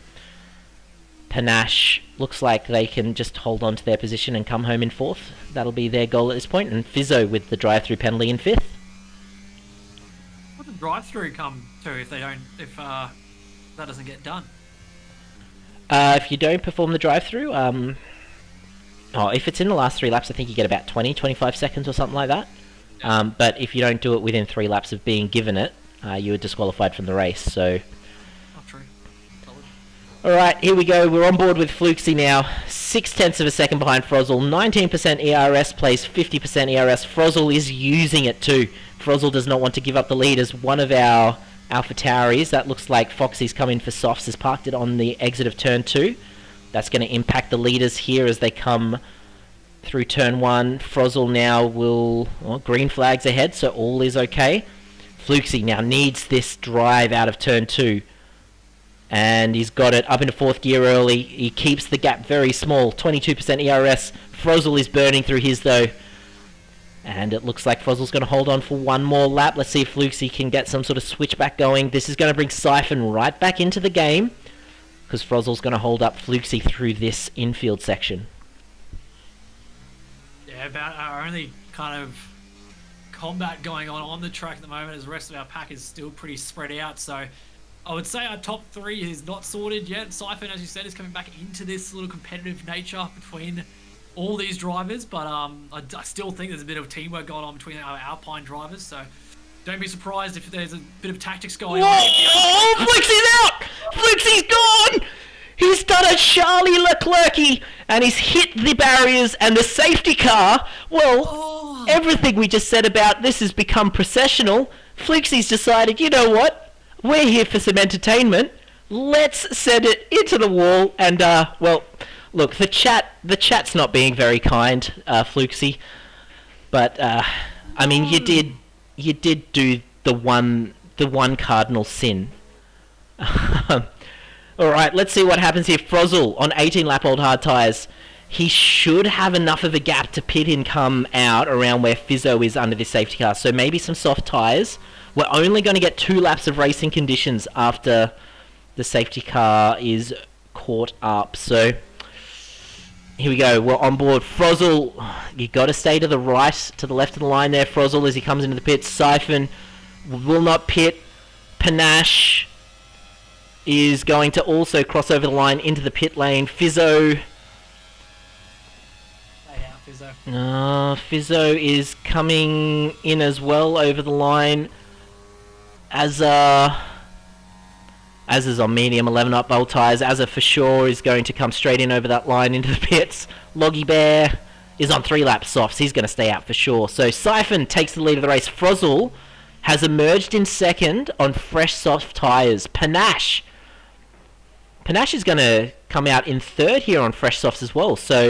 Panache looks like they can just hold on to their position and come home in 4th. That'll be their goal at this point. And Fizzo with the drive-through penalty in 5th. What does drive-through come to if that doesn't get done? If you don't perform the drive-through, if it's in the last 3 laps, I think you get about 25 seconds or something like that. But if you don't do it within 3 laps of being given it, you are disqualified from the race. So. Alright, here we go. We're on board with Fluxy now. 0.6 of a second behind Frozzle. 19% ERS plays 50% ERS. Frozzle is using it too. Frozzle does not want to give up the lead as one of our AlphaTauris. That looks like Foxy's come in for softs, has parked it on the exit of turn 2. That's going to impact the leaders here as they come through turn 1. Frozzle now green flags ahead, so all is okay. Fluxy now needs this drive out of turn 2. And he's got it up into 4th gear early. He keeps the gap very small. 22% ERS. Frozzle is burning through his though. And it looks like Frozzle's going to hold on for one more lap. Let's see if Fluxy can get some sort of switchback going. This is going to bring Siphon right back into the game, because Frozzle's going to hold up Fluxy through this infield section. Yeah, about our only kind of combat going on the track at the moment, as the rest of our pack is still pretty spread out. So I would say our top 3 is not sorted yet. Siphon, as you said, is coming back into this little competitive nature between all these drivers, but I still think there's a bit of teamwork going on between our Alpine drivers, so don't be surprised if there's a bit of tactics going on. Oh, Fluxy's out! Fluxy's gone! He's done a Charlie Leclerc and he's hit the barriers and the safety car. Well, everything we just said about this has become processional. Fluxy's decided, you know what? We're here for some entertainment. Let's send it into the wall and, Look, the chat's not being very kind, Flukesy. But I mean, you did do the one cardinal sin. All right, let's see what happens here. Frozzle on 18 lap old hard tyres. He should have enough of a gap to pit and come out around where Fizzo is under this safety car. So maybe some soft tyres. We're only going to get 2 laps of racing conditions after the safety car is caught up. So here we go. We're on board. Frozzle, you got to stay to the right, to the left of the line there, Frozzle, as he comes into the pits. Siphon will not pit. Panache is going to also cross over the line into the pit lane. Fizzo. Fizzo is coming in as well over the line. Azza is on medium, 11 up bolt tyres. Azza for sure is going to come straight in over that line into the pits. Loggy Bear is on 3 lap softs. He's going to stay out for sure. So Siphon takes the lead of the race. Frozzle has emerged in second on fresh soft tyres. Panache is going to come out in third here on fresh softs as well. So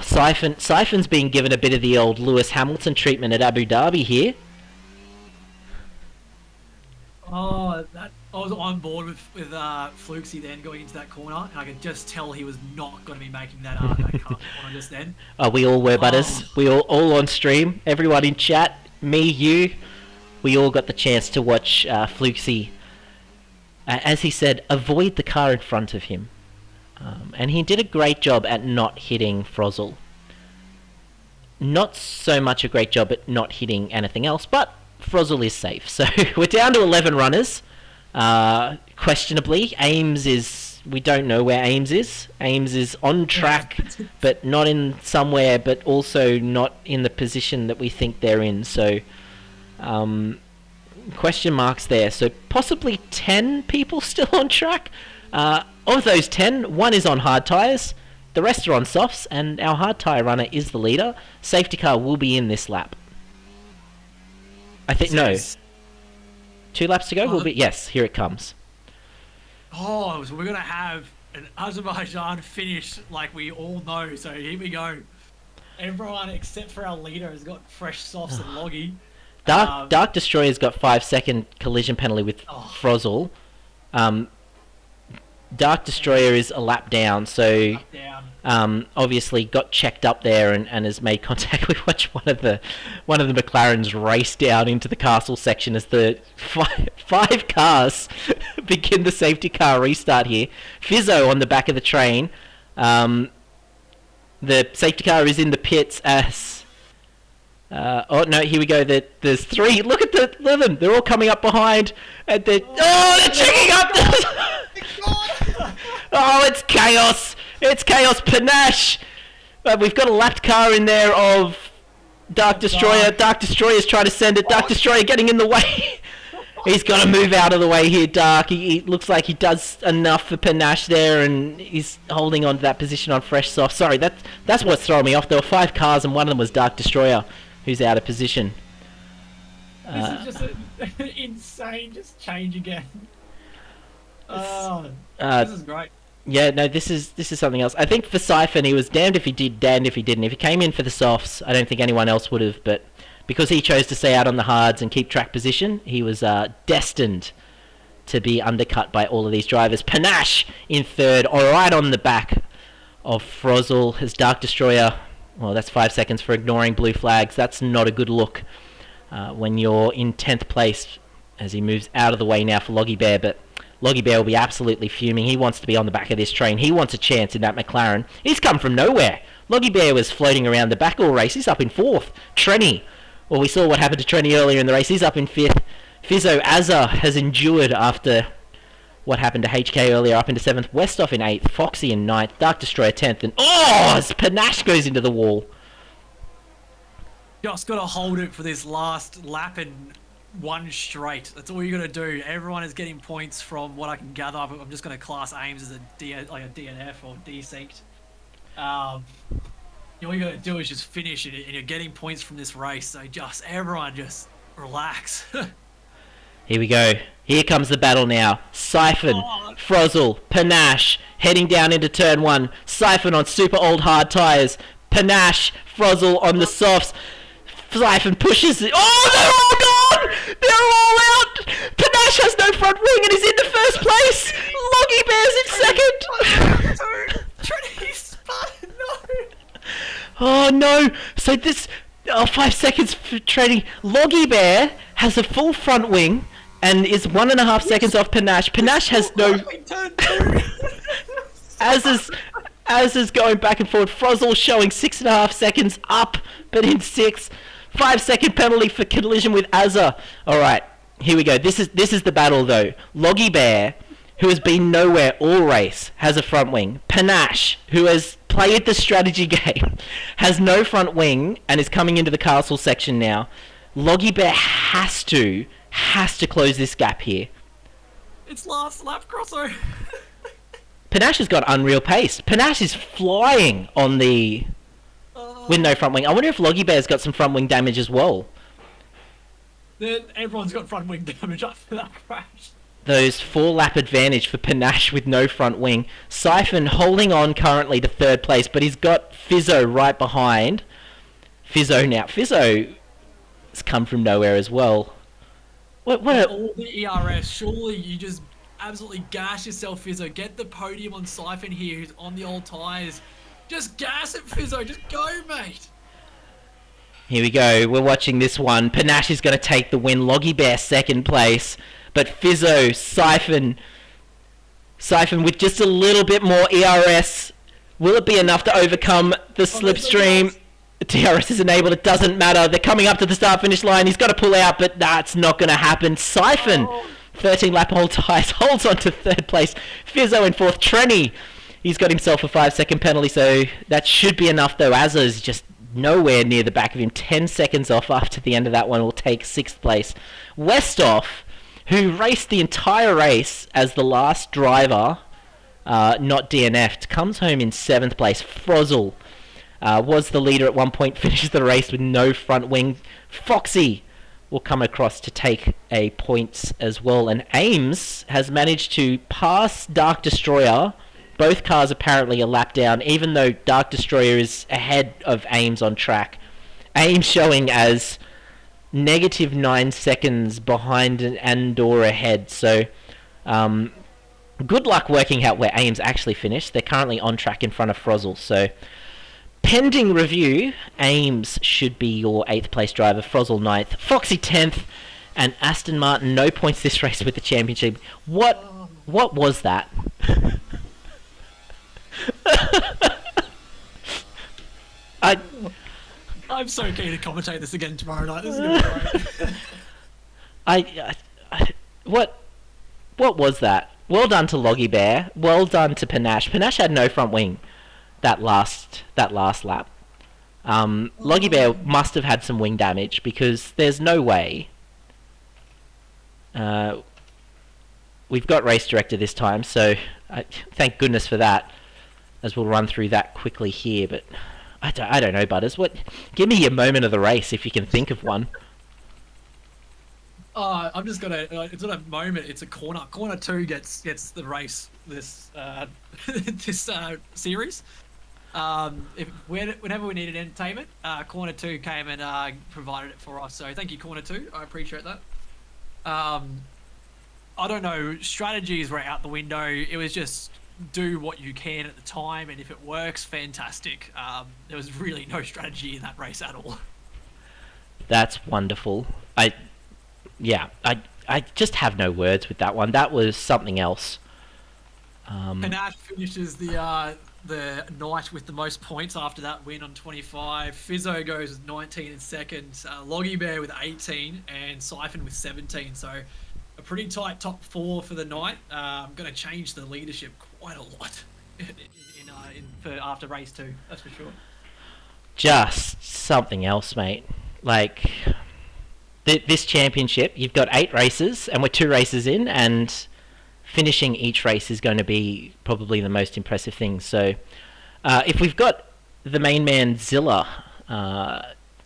Siphon's being given a bit of the old Lewis Hamilton treatment at Abu Dhabi here. I was on board with Flukesy then going into that corner, and I could just tell he was not going to be making that cut corner just then. We all were, butters. We all on stream. Everyone in chat, me, you, we all got the chance to watch Flukesy, as he said, avoid the car in front of him. And he did a great job at not hitting Frozzle. Not so much a great job at not hitting anything else, but Frozzle is safe. So we're down to 11 runners. Questionably, Ames is... We don't know where Ames is. Ames is on track, but not in somewhere, but also not in the position that we think they're in. So, question marks there. So possibly 10 people still on track. Of those 10, 1 is on hard tyres. The rest are on softs, and our hard tyre runner is the leader. Safety car will be in this lap. I think, no. 2 laps to go? Will be, yes, here it comes. So we're going to have an Azerbaijan finish like we all know. So here we go. Everyone except for our leader has got fresh softs and Loggy. Dark Destroyer's got 5-second collision penalty with Frozzle. Dark Destroyer is a lap down, so obviously got checked up there and has made contact. We watched one of the McLarens race down into the castle section as the five cars begin the safety car restart here. Fizzo on the back of the train. The safety car is in the pits as... here we go. There's 3. Look at them. They're all coming up behind. And they're checking up. It's chaos. It's chaos. Panache. We've got a lapped car in there of Dark Destroyer. Dark Destroyer's trying to send it. Dark Destroyer getting in the way. He's got to move out of the way here, Dark. He looks like he does enough for Panache there, and he's holding on to that position on fresh soft. Sorry, that's what's throwing me off. There were 5 cars, and one of them was Dark Destroyer, who's out of position. This is just an insane change again. This is great. Yeah, no, this is something else. I think for Siphon, he was damned if he did, damned if he didn't. If he came in for the softs, I don't think anyone else would have, but because he chose to stay out on the hards and keep track position, he was destined to be undercut by all of these drivers. Panache in third, right on the back of Frozzle. His Dark Destroyer, well, that's 5 seconds for ignoring blue flags. That's not a good look when you're in 10th place, as he moves out of the way now for Loggy Bear, but Loggy Bear will be absolutely fuming. He wants to be on the back of this train. He wants a chance in that McLaren. He's come from nowhere. Loggy Bear was floating around the back all race. He's up in 4th. Trenny. Well, we saw what happened to Trenny earlier in the race. He's up in 5th. Fizzo Azza has endured after what happened to HK earlier, up into 7th. Westhoff in 8th. Foxy in 9th. Dark Destroyer 10th. And as Panache goes into the wall. Just got to hold it for this last lap and 1 straight. That's all you got to do. Everyone is getting points from what I can gather. I'm just going to class Ames as a DNF or desynced. All you got to do is just finish it, and you're getting points from this race. So everyone just relax. Here we go. Here comes the battle now. Siphon, Frozzle, Panache, heading down into turn 1. Siphon on super old hard tyres. Panache, Frozzle on the softs. Siphon pushes it. Oh, they're all gone! They're all out! Panache has no front wing and is in the first place! Loggy Bear's in second! Trinity spun, no! Oh no! So this... 5 seconds for training. Loggy Bear has a full front wing and is 1.5 seconds off Panache. Panache has no... As is going back and forward. Frozzle showing 6.5 seconds up, but in 6th. 5-second penalty for collision with Azza. Alright, here we go. This is the battle though. Loggy Bear, who has been nowhere all race, has a front wing. Panache, who has played the strategy game, has no front wing and is coming into the castle section now. Loggy Bear has to close this gap here. It's last lap crosser. Panache has got unreal pace. Panache is flying on the... with no front wing. I wonder if Loggy Bear's got some front wing damage as well. Then everyone's got front wing damage after that crash. Those 4-lap advantage for Panache with no front wing. Siphon holding on currently to 3rd place, but he's got Fizzo right behind. Fizzo now. Fizzo has come from nowhere as well. What all the ERS, surely you just absolutely gas yourself, Fizzo. Get the podium on Siphon here, who's on the old tyres. Just gas it, Fizzo. Just go, mate. Here we go. We're watching this one. Panache is going to take the win. Loggy Bear 2nd place. But Fizzo, Siphon with just a little bit more ERS. Will it be enough to overcome the slipstream? TRS is enabled. It doesn't matter. They're coming up to the start-finish line. He's got to pull out, but that's not going to happen. Siphon, 13-lap old tyres, holds on to 3rd place. Fizzo in 4th. Trenny, he's got himself a 5-second penalty, so that should be enough, though. Azza is just nowhere near the back of him. 10 seconds off after the end of that one will take 6th place. Westhoff, who raced the entire race as the last driver, not DNF'd, comes home in 7th place. Frozzle was the leader at one point, finishes the race with no front wing. Foxy will come across to take a points as well. And Ames has managed to pass Dark Destroyer. Both cars apparently a lap down, even though Dark Destroyer is ahead of Ames on track. Ames showing as -9 seconds behind and/or ahead. So, good luck working out where Ames actually finished. They're currently on track in front of Frozzle. So, pending review, Ames should be your 8th place driver. Frozzle 9th, Foxy 10th, and Aston Martin no points this race with the championship. What was that? I'm so keen to commentate this again tomorrow night. This is gonna be great. What was that? Well done to Loggy Bear. Well done to Panache. Panache had no front wing that last lap. Loggy Bear must have had some wing damage because there's no way. We've got race director this time, so thank goodness for that. As we'll run through that quickly here, but I don't know, Butters. Give me your moment of the race if you can think of one. I'm just gonna. It's not a moment. It's a corner. Corner 2 gets the race this this series. Whenever we needed entertainment, Corner 2 came and provided it for us. So thank you, Corner 2. I appreciate that. I don't know. Strategies were out the window. It was just do what you can at the time, and if it works, fantastic. There was really no strategy in that race at all. That's wonderful. I just have no words with that one. That was something else. Panache finishes the night with the most points after that win on 25. Fizzo goes with 19 in second. Loggy Bear with 18 and Siphon with 17. So a pretty tight top 4 for the night. I'm going to change the leadership quite a lot for after race 2. That's for sure. Just something else, mate. Like this championship, you've got 8 races, and we're 2 races in, and finishing each race is going to be probably the most impressive thing. So if we've got the main man Zilla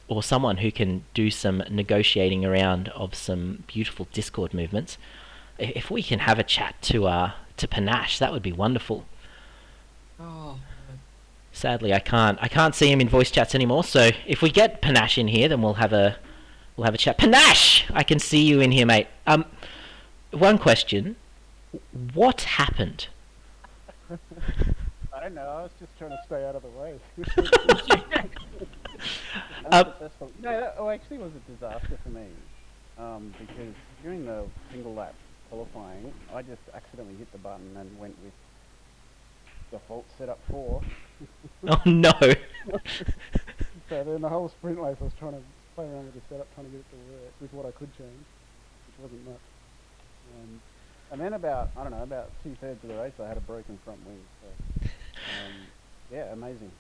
or someone who can do some negotiating around of some beautiful Discord movements, if we can have a chat to Panache, that would be wonderful. Oh, Sadly, I can't see him in voice chats anymore. So if we get Panache in here, then we'll have a chat. Panache, I can see you in here, mate. One question: what happened? I don't know. I was just trying to stay out of the way. No, that actually was a disaster for me because during the single lap qualifying, I just accidentally hit the button and went with default setup 4. Oh no! So then the whole sprint race, I was trying to play around with the setup, trying to get it to work with what I could change, which wasn't much. And then about 2/3 of the race, I had a broken front wing. So yeah, amazing.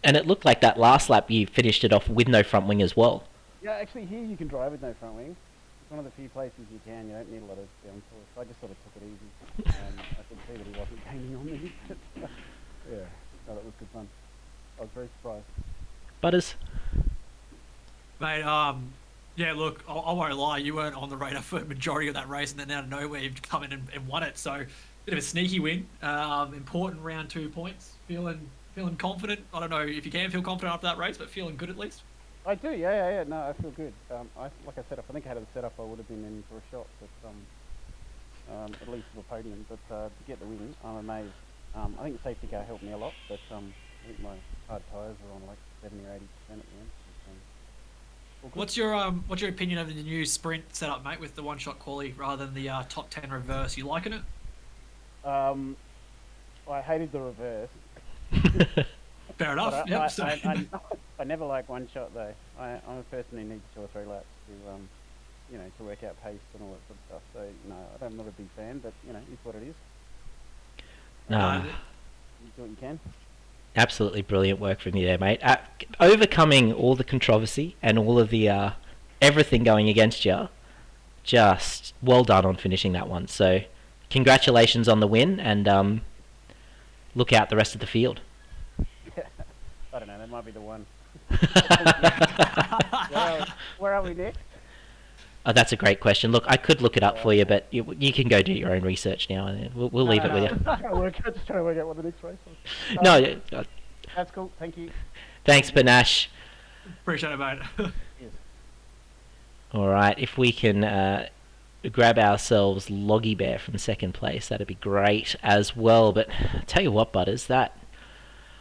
And it looked like that last lap you finished it off with no front wing as well. Yeah, actually here you can drive with no front wing. It's one of the few places you can. You don't need a lot of downforce. So I just sort of took it easy. I could see that he wasn't gaining on me. Yeah, no, that was good fun. I was very surprised. Butters? mate. Yeah, look, I won't lie. You weren't on the radar for the majority of that race, and then out of nowhere you've come in and won it. So, bit of a sneaky win. Important round 2 points. Feeling confident. I don't know if you can feel confident after that race, but feeling good at least. I do, yeah. No, I feel good. Like I said, if I think I had the setup, I would have been in for a shot, but at least for the podium. But to get the win, I'm amazed. I think the safety car helped me a lot, but I think my hard tyres were on like 70 or 80% at the end. But, What's your opinion of the new sprint setup, mate, with the one-shot quali rather than the top 10 reverse? You liking it? I hated the reverse. Fair enough. But Yep. I never like one shot though. I'm a person who needs 2 or 3 laps to to work out pace and all that sort of stuff. So no, I'm not a big fan, but it's what it is. No. You do what you can. Absolutely brilliant work from you there, mate. Overcoming all the controversy and all of the everything going against you, just well done on finishing that one. So, congratulations on the win, and look out the rest of the field. I don't know. That might be the one. Where are we next? Oh, that's a great question. Look, I could look it up for you, but you can go do your own research now, and we'll leave it with you. I'm just trying to work out what the next race was. No, That's cool. Thank you. thanks, Panache. Appreciate it, mate. Yes. All right, if we can grab ourselves Loggy Bear from second place, that'd be great as well. But tell you what, Butters, that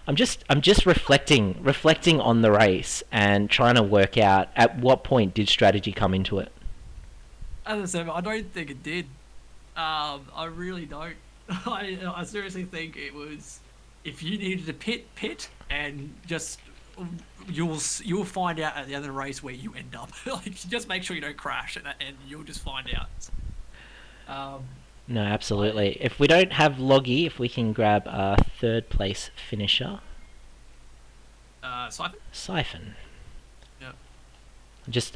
I'm just reflecting on the race and trying to work out at what point did strategy come into it. As I said, I don't think it did. I really don't. I seriously think it was, if you needed to pit, and just you'll find out at the end of the race where you end up. Like, just make sure you don't crash, and you'll just find out. No, absolutely. If we don't have Loggy, if we can grab a third place finisher. Siphon? Siphon. Yeah.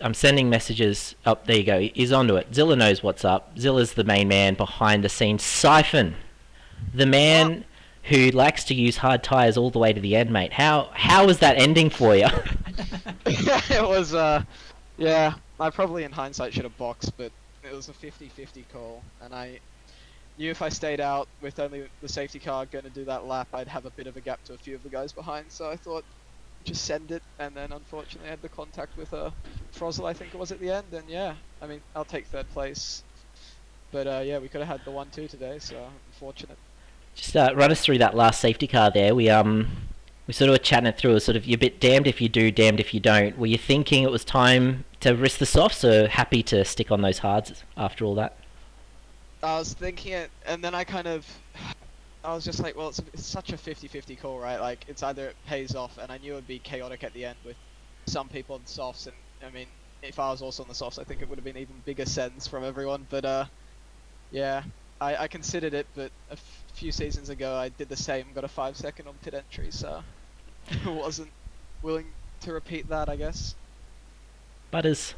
I'm sending messages. Oh, there you go. He's onto it. Zilla knows what's up. Zilla's the main man behind the scenes. Siphon, the man who likes to use hard tyres all the way to the end, mate. How was that ending for you? It was, yeah, I probably in hindsight should have boxed, but it was a 50-50 call, and I knew if I stayed out with only the safety car going to do that lap, I'd have a bit of a gap to a few of the guys behind, so I thought, just send it, and then unfortunately I had the contact with Frozel, I think it was at the end, and yeah, I mean, I'll take third place, but yeah, we could have had the 1-2 today, so unfortunate. Just run us through that last safety car there. We sort of were chatting it through. Sort of, you're a bit damned if you do, damned if you don't. Were you thinking it was time to risk the softs, or happy to stick on those hards after all that? I was thinking it, and then I was just like, well, it's such a 50-50 call, right? Like, it's either it pays off, and I knew it would be chaotic at the end with some people on the softs, and I mean, if I was also on the softs, I think it would have been even bigger sends from everyone, but yeah, I considered it, but a few seasons ago I did the same, got a 5-second on pit entry, so I wasn't willing to repeat that, I guess. Butters.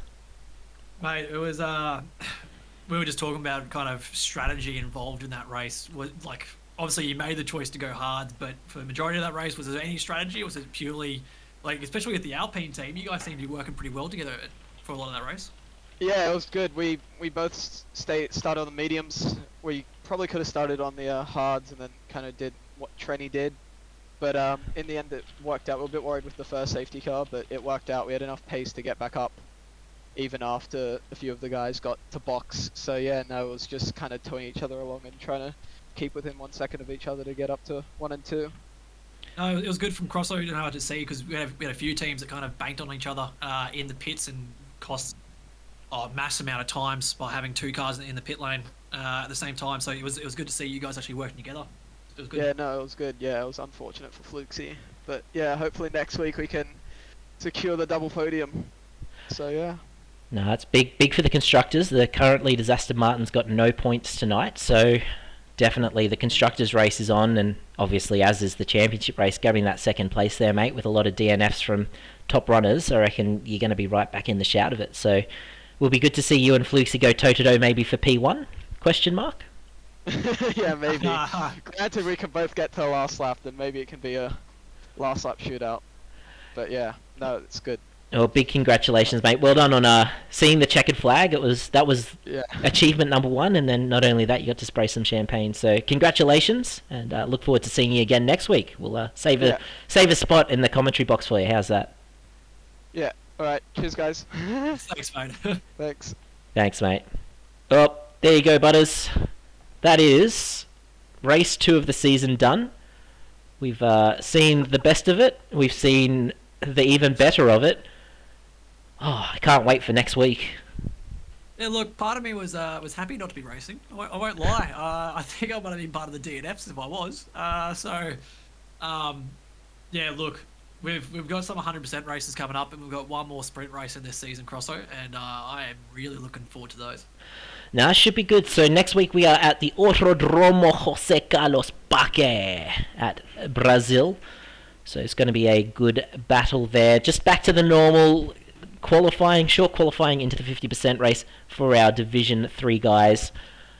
Mate, it was we were just talking about kind of strategy involved in that race. Like, obviously you made the choice to go hard, but for the majority of that race, was there any strategy, or was it purely, like, especially with the Alpine team, you guys seem to be working pretty well together for a lot of that race? Yeah, it was good. We both started on the mediums. We probably could have started on the hards and then kind of did what Trenny did. But in the end, it worked out. We were a bit worried with the first safety car, but it worked out. We had enough pace to get back up, even after a few of the guys got to box. So yeah, no, it was just kind of towing each other along and trying to keep within 1 second of each other to get up to 1 and 2. No, it was good from Crosso. You know how to see because we had a few teams that kind of banked on each other in the pits and cost a mass amount of times by having 2 cars in the pit lane at the same time. So it was good to see you guys actually working together. It was good. Yeah, no, it was good. Yeah, it was unfortunate for Flukesy, but yeah, hopefully next week we can secure the double podium. So yeah. No, it's big for the constructors. The current leaders, Aston Martin's got no points tonight, so definitely the constructors race is on, and obviously as is the championship race, grabbing that second place there, mate, with a lot of DNFs from top runners. I reckon you're going to be right back in the shout of it. So will be good to see you and Flukesy go toe-to-toe maybe for P1? Question mark? Yeah, maybe. Granted, we can both get to the last lap, then maybe it can be a last lap shootout. But yeah, no, it's good. Oh, big congratulations, mate. Well done on seeing the checkered flag. That was Yeah. achievement number 1, and then not only that, you got to spray some champagne. So congratulations, and look forward to seeing you again next week. We'll save a spot in the commentary box for you. How's that? Yeah. All right. Cheers, guys. Thanks, mate. Thanks. Thanks, mate. Oh, there you go, Butters. That is race 2 of the season done. We've seen the best of it. We've seen the even better of it. Oh, I can't wait for next week. Yeah, look, part of me was happy not to be racing. I won't lie. I think I might have been part of the DNFs if I was. Yeah, look, we've got some 100% races coming up, and we've got one more sprint race in this season, Crosso, and I am really looking forward to those. Now, it should be good. So next week we are at the Autodromo José Carlos Paque at Brazil. So it's going to be a good battle there. Just back to the normal short qualifying into the 50% race for our Division 3 guys.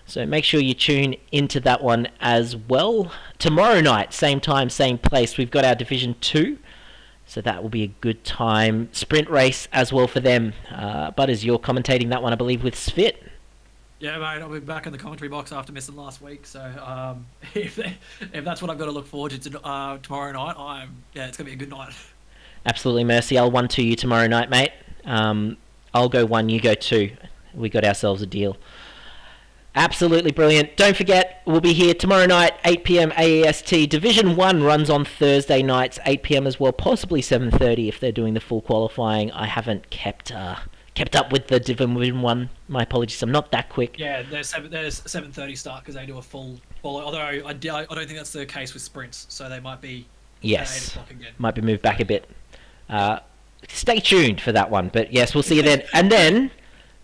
So make sure you tune into that one as well. Tomorrow night, same time, same place, we've got our Division 2. So that will be a good time. Sprint race as well for them. Butters, you're commentating that one, I believe, with Svit. Yeah, mate, I'll be back in the commentary box after missing last week. So if that's what I've got to look forward to tomorrow night, it's gonna be a good night. Absolutely, Mercy. I'll 1-2 you tomorrow night, mate. I'll go 1, you go 2. We got ourselves a deal. Absolutely brilliant. Don't forget, we'll be here tomorrow night, 8 p.m. AEST. Division 1 runs on Thursday nights, 8 p.m. as well, possibly 7:30 if they're doing the full qualifying. I haven't kept up with the Division 1. My apologies, I'm not that quick. Yeah, there's 7:30 start because they do a full follow. Although I don't think that's the case with sprints, so they might be at 8 o'clock again. Might be moved back a bit. Stay tuned for that one. But yes, we'll see you then. And then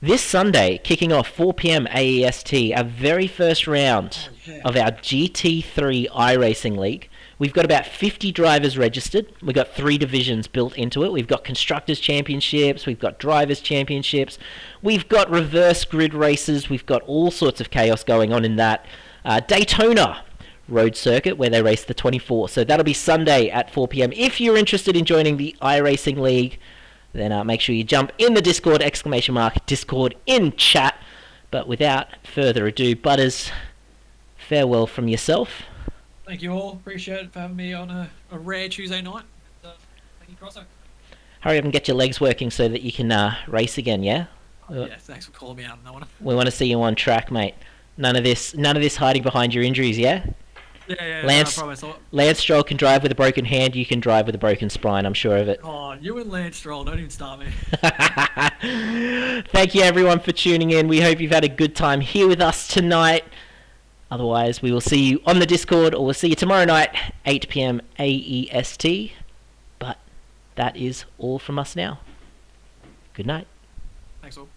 this Sunday, kicking off 4 p.m. AEST, our very first round of our GT3 iRacing League. We've got about 50 drivers registered. We've got 3 divisions built into it. We've got Constructors Championships. We've got Drivers Championships. We've got reverse grid races. We've got all sorts of chaos going on in that. Daytona Road Circuit, where they race the 24. So that'll be Sunday at 4 p.m. If you're interested in joining the iRacing League, then make sure you jump in the Discord, Discord in chat. But without further ado, Butters, farewell from yourself. Thank you all. Appreciate it for having me on a rare Tuesday night. Thank you, Crosso. Hurry up and get your legs working so that you can race again, yeah? Yeah, thanks for calling me out on that one. We want to see you on track, mate. None of this hiding behind your injuries, yeah? Yeah, Lance, no problem. Lance Stroll can drive with a broken hand, you can drive with a broken spine, I'm sure of it. Oh, you and Lance Stroll, don't even start me. Thank you everyone for tuning in. We hope you've had a good time here with us tonight. Otherwise, we will see you on the Discord, or we'll see you tomorrow night, 8 p.m. AEST. But that is all from us now. Good night. Thanks all.